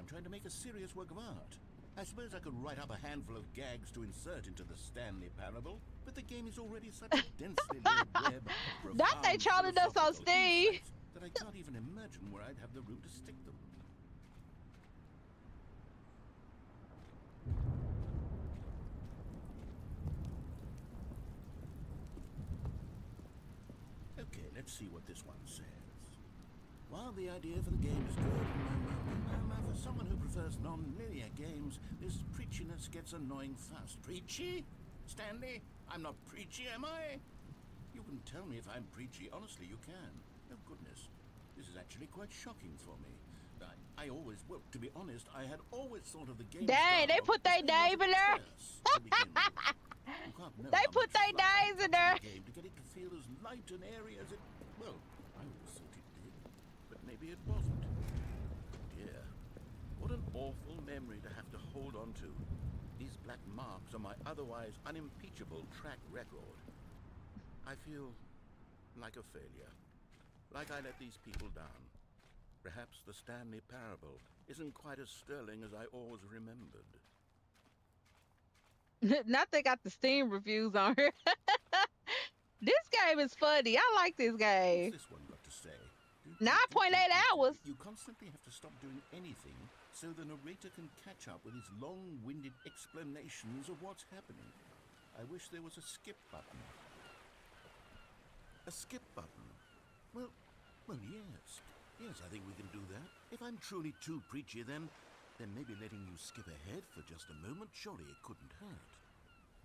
I'm trying to make a serious work of art. I suppose I could write up a handful of gags to insert into the Stanley Parable, but the game is already such a densely layered web of That they profound trolling us on philosophical Steve. insights that I can't even imagine where I'd have the room to stick them. Okay, let's see what this one says. While the idea for the game is good, for someone who prefers non-linear games, this preachiness gets annoying fast. Preachy? Stanley, I'm not preachy, am I? You can tell me if I'm preachy. Honestly, you can. Oh, goodness. This is actually quite shocking for me. I always, well, to be honest, I had always thought of the game. Dang, they put their name in there. They put their names in there. Game to get it to feel as light and airy as it. Well, I always thought it did, but maybe it wasn't. Dear, what an awful memory to have to hold on to. These black marks on my otherwise unimpeachable track record. I feel like a failure, like I let these people down. Perhaps the Stanley Parable isn't quite as sterling as I always remembered. Not they got the Steam reviews on here. This game is funny. I like this What's game. this one got to say? 9.8 hours. You constantly have to stop doing anything so the narrator can catch up with his long-winded explanations of what's happening. I wish there was a skip button. A skip button? Well, yes. Yes, I think we can do that. If I'm truly too preachy, then maybe letting you skip ahead for just a moment, surely it couldn't hurt.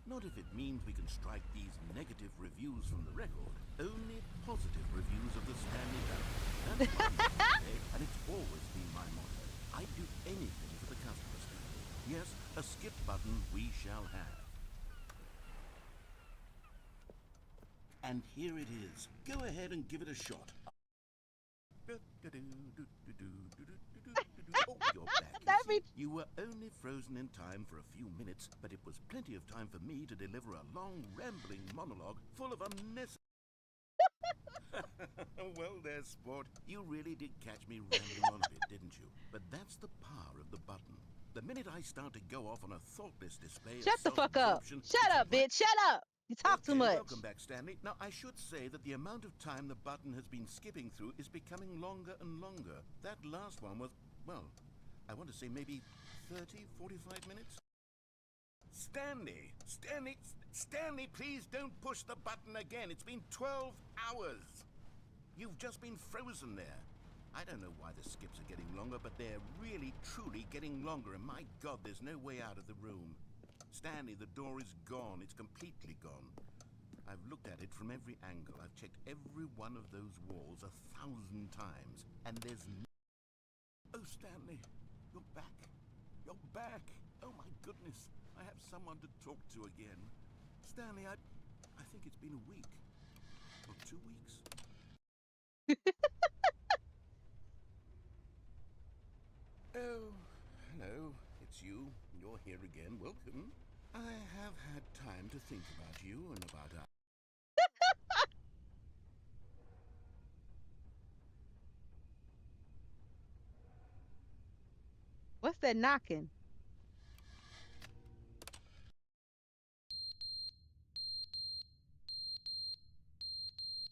Not if it means we can strike these negative reviews from the record. Only positive reviews of the Stanley Parable. That's my motto, and it's always been my motto. I'd do anything for the customers. Yes, a skip button we shall have. And here it is. Go ahead and give it a shot. Oh, you're back. You were only frozen in time for a few minutes, but it was plenty of time for me to deliver a long, rambling monologue full of unnecessary... Well there, sport. You really did catch me rambling on a bit, didn't you? But that's the power of the button. The minute I start to go off on a thoughtless display Shut of the fuck up. self-absorption... Shut up, bitch. Shut up. You talk too much. Welcome back, Stanley. Now, I should say that the amount of time the button has been skipping through is becoming longer and longer. That last one was, well, I want to say maybe 30, 45 minutes? Stanley, please don't push the button again. It's been 12 hours. You've just been frozen there. I don't know why the skips are getting longer, but they're really, truly getting longer, and my God, there's no way out of the room. Stanley, the door is gone. It's completely gone. I've looked at it from every angle. I've checked every one of those walls 1,000 times, and there's no... Oh, Stanley, you're back. You're back. Oh, my goodness. I have someone to talk to again. Stanley, I think it's been a week. Or 2 weeks. Oh, hello. It's you. You're here again. Welcome. I have had time to think about you and about our... What's that knocking?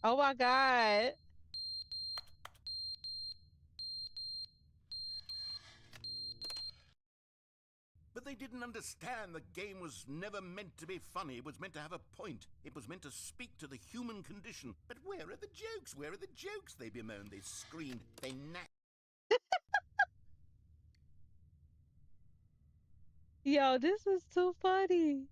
Oh my God. But they didn't understand the game was never meant to be funny. It was meant to have a point. It was meant to speak to the human condition. But where are the jokes? Where are the jokes? They bemoaned, they screamed, they nagged. Yo, this is too funny.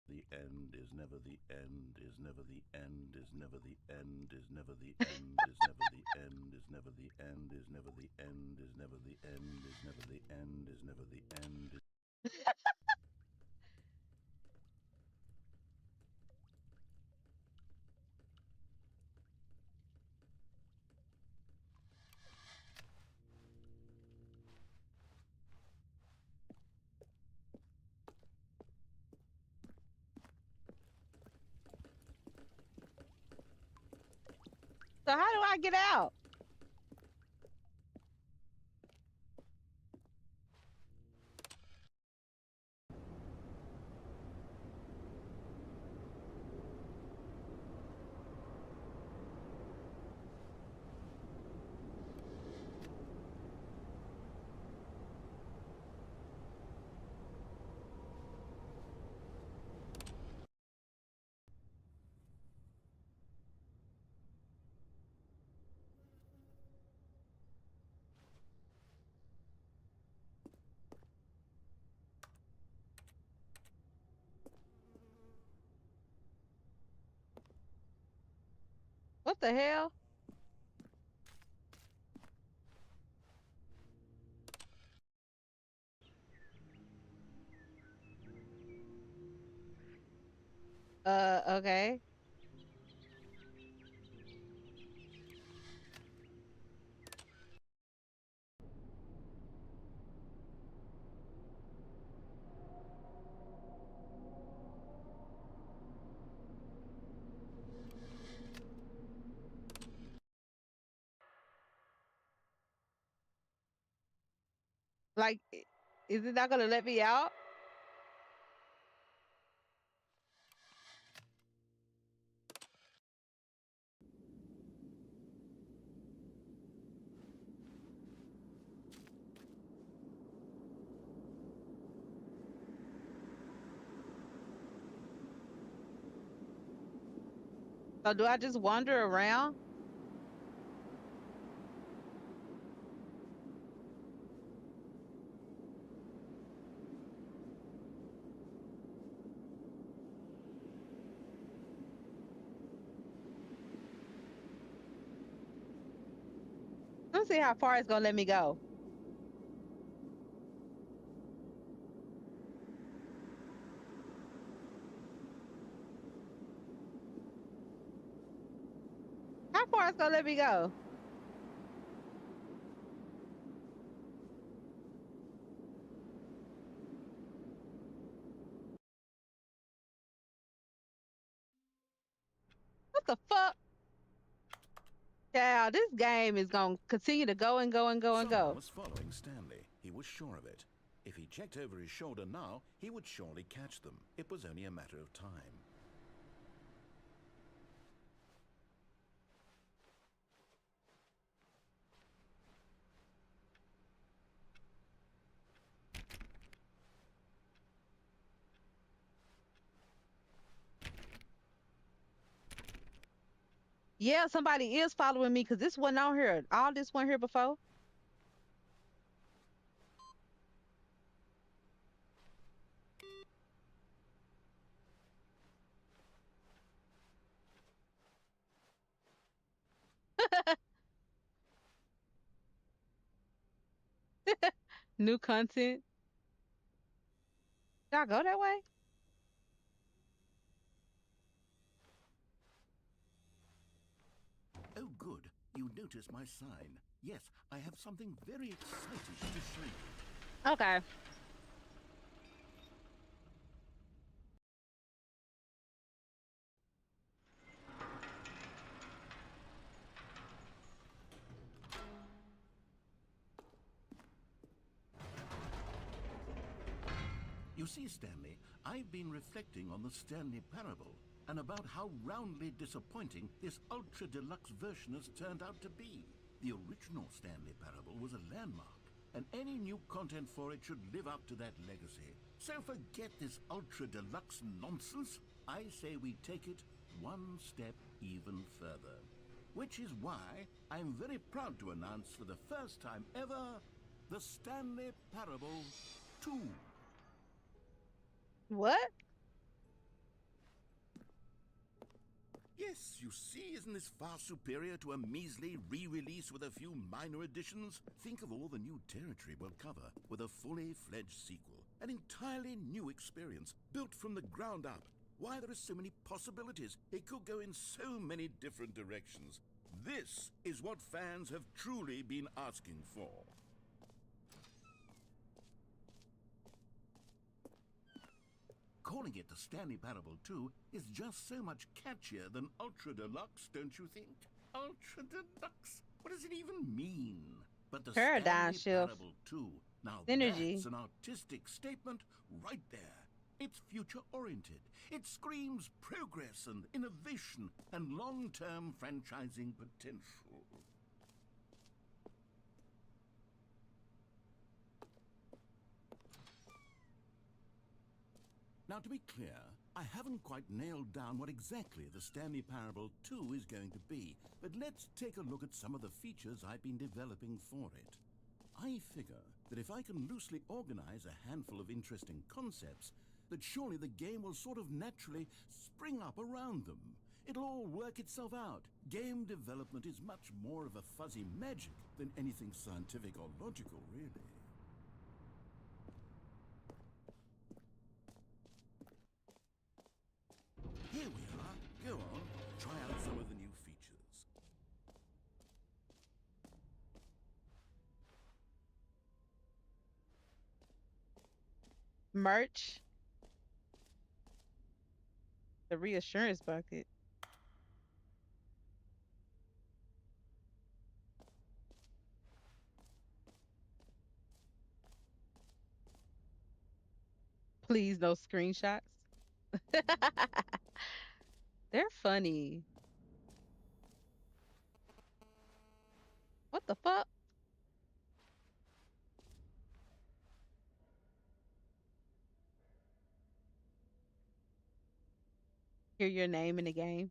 The end is never the end, is never the end, is never the end, is never the end, is never the end, is never the end, is never the end, is never the end, is never the end, is never the end. So how do I get out? What the hell? Okay. Like, is it not gonna let me out? So do I just wander around? Let's see how far it's gonna let me go. How far it's gonna let me go? What the fuck? Yeah, this game is gonna continue to go and go and go and Someone go. was following Stanley. He was sure of it. If he checked over his shoulder now, he would surely catch them. It was only a matter of time. Yeah, somebody is following me because this wasn't on here. All this one here before. New content. Did I go that way? Oh, good. You noticed my sign. Yes, I have something very exciting to show you. Okay. You see, Stanley, I've been reflecting on the Stanley Parable and about how roundly disappointing this ultra deluxe version has turned out to be. The original Stanley Parable was a landmark, and any new content for it should live up to that legacy. So forget this ultra deluxe nonsense. I say we take it one step even further. Which is why I'm very proud to announce for the first time ever the Stanley Parable 2. What? Yes, you see, isn't this far superior to a measly re-release with a few minor additions? Think of all the new territory we'll cover with a fully fledged sequel. An entirely new experience, built from the ground up. Why, there are so many possibilities. It could go in so many different directions. This is what fans have truly been asking for. Calling it the Stanley Parable 2 is just so much catchier than Ultra Deluxe, don't you think? Ultra Deluxe? What does it even mean? But the Paradigm Stanley shift. Parable 2, now Synergy. that's an artistic statement right there. It's future-oriented. It screams progress and innovation and long-term franchising potential. Now, to be clear, I haven't quite nailed down what exactly the Stanley Parable 2 is going to be, but let's take a look at some of the features I've been developing for it. I figure that if I can loosely organize a handful of interesting concepts, that surely the game will sort of naturally spring up around them. It'll all work itself out. Game development is much more of a fuzzy magic than anything scientific or logical, really. Here we are. Go on, try out some of the new features. Merch. The reassurance bucket. Please, no screenshots. They're funny. What the fuck? Hear your name in the game.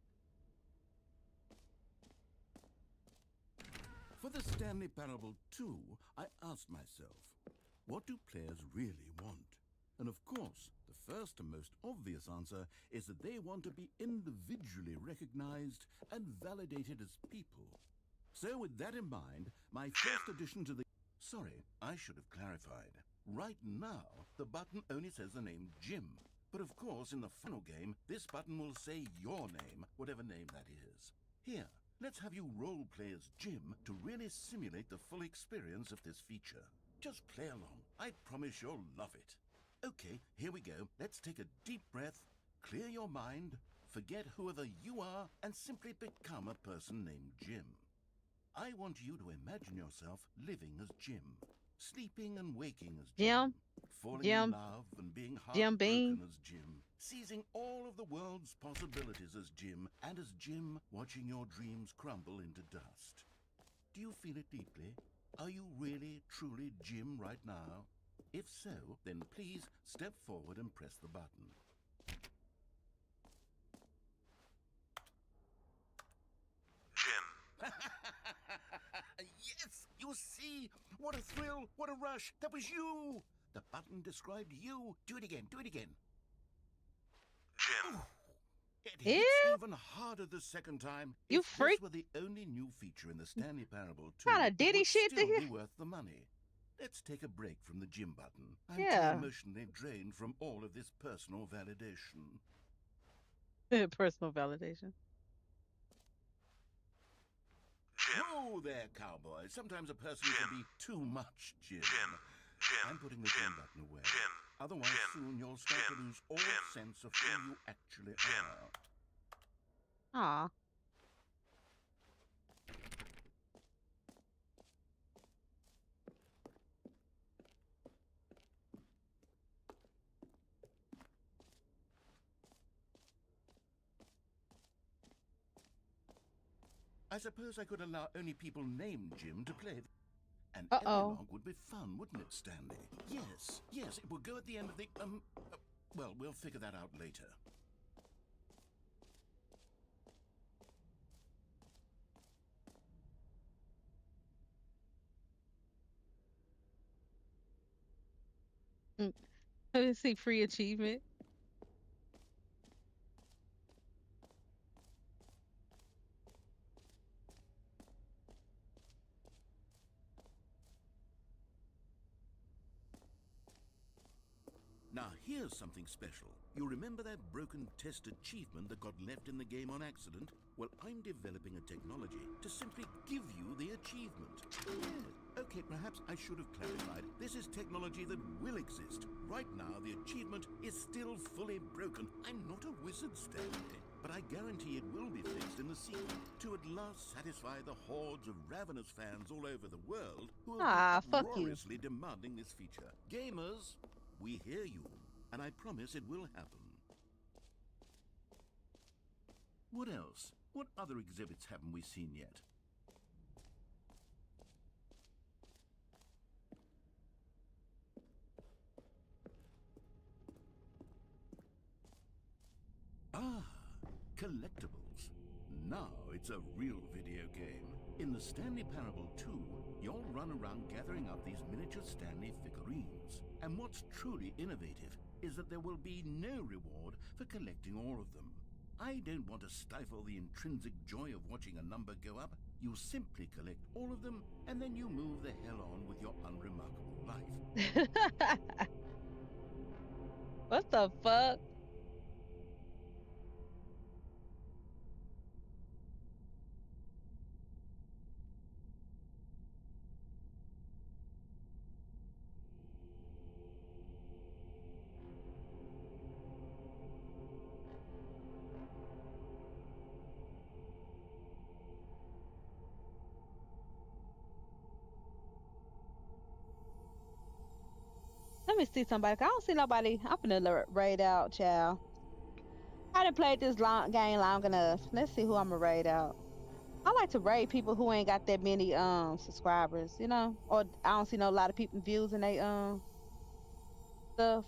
For the Stanley Parable 2, I asked myself, what do players really want? And of course, the first and most obvious answer is that they want to be individually recognized and validated as people. So with that in mind, my first addition to the... Sorry, I should have clarified. Right now, the button only says the name Jim. But of course, in the final game, this button will say your name, whatever name that is. Here, let's have you role-play as Jim to really simulate the full experience of this feature. Just play along. I promise you'll love it. Okay, here we go. Let's take a deep breath, clear your mind, forget whoever you are, and simply become a person named Jim. I want you to imagine yourself living as Jim, sleeping and waking as Jim, falling in love and being Jim Beam. heartbroken as Jim, seizing all of the world's possibilities as Jim, and as Jim watching your dreams crumble into dust. Do you feel it deeply? Are you really, truly Jim right now? If so, then please step forward and press the button. Jim. Yes! You see? What a thrill! What a rush! That was you! The button described you. Do it again. Do it again. Jim. It hits Ew. even harder the second time. You If freak. this were the only new feature in the Stanley Parable 2, Kinda it Diddy would shit to still hear. be worth the money. Let's take a break from the Jim button. I'm Yeah. too emotionally drained from all of this personal validation. Personal validation. Jim. Whoa there, cowboy. Sometimes a person can be too much Jim. Jim. I'm putting the Jim button away. Otherwise, soon you'll start to lose all sense of who you actually are. Aw. I suppose I could allow only people named Jim to play. An Uh-oh. epilogue would be fun, wouldn't it, Stanley? Yes, yes, it will go at the end of the, well, we'll figure that out later. Let's see, free achievement. Now, here's something special. You remember that broken test achievement that got left in the game on accident? Well, I'm developing a technology to simply give you the achievement. Yeah. Okay, perhaps I should have clarified. This is technology that will exist. Right now, the achievement is still fully broken. I'm not a wizard, Stanley, but I guarantee it will be fixed in the sequel to at last satisfy the hordes of ravenous fans all over the world who have been Fuck you. uproariously demanding this feature. Gamers, we hear you, and I promise it will happen. What else? What other exhibits haven't we seen yet? Ah, collectibles. Now it's a real video game. In the Stanley Parable 2, you'll run around gathering up these miniature Stanley figurines. And what's truly innovative is that there will be no reward for collecting all of them. I don't want to stifle the intrinsic joy of watching a number go up. You simply collect all of them, and then you move the hell on with your unremarkable life. What the fuck? Let me see somebody. I don't see nobody. I'm finna raid out, child. I done played this game long enough. Let's see who I'm gonna raid out. I like to raid people who ain't got that many subscribers, you know, or I don't see no lot of people views in they stuff.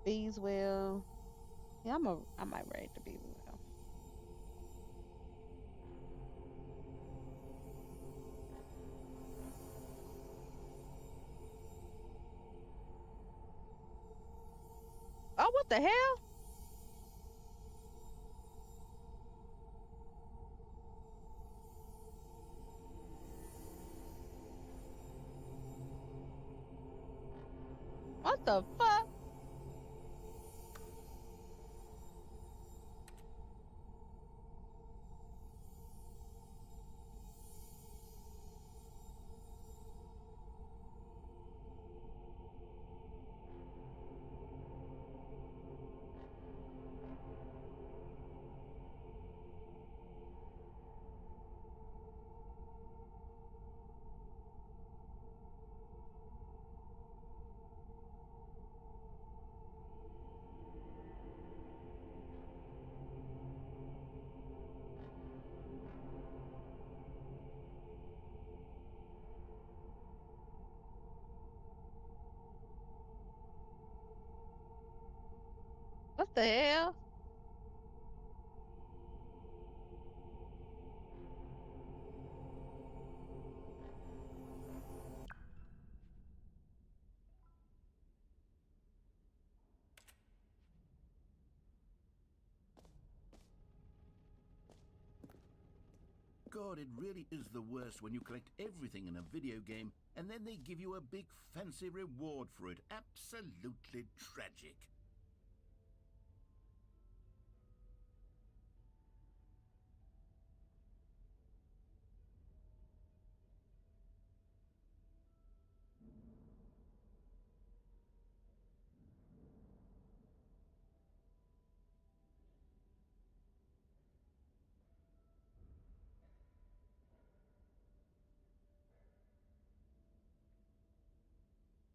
Bees will. Yeah, I might raid the bees will. Oh, what the hell? What the fuck? What the hell? God, it really is the worst when you collect everything in a video game and then they give you a big fancy reward for it. Absolutely tragic.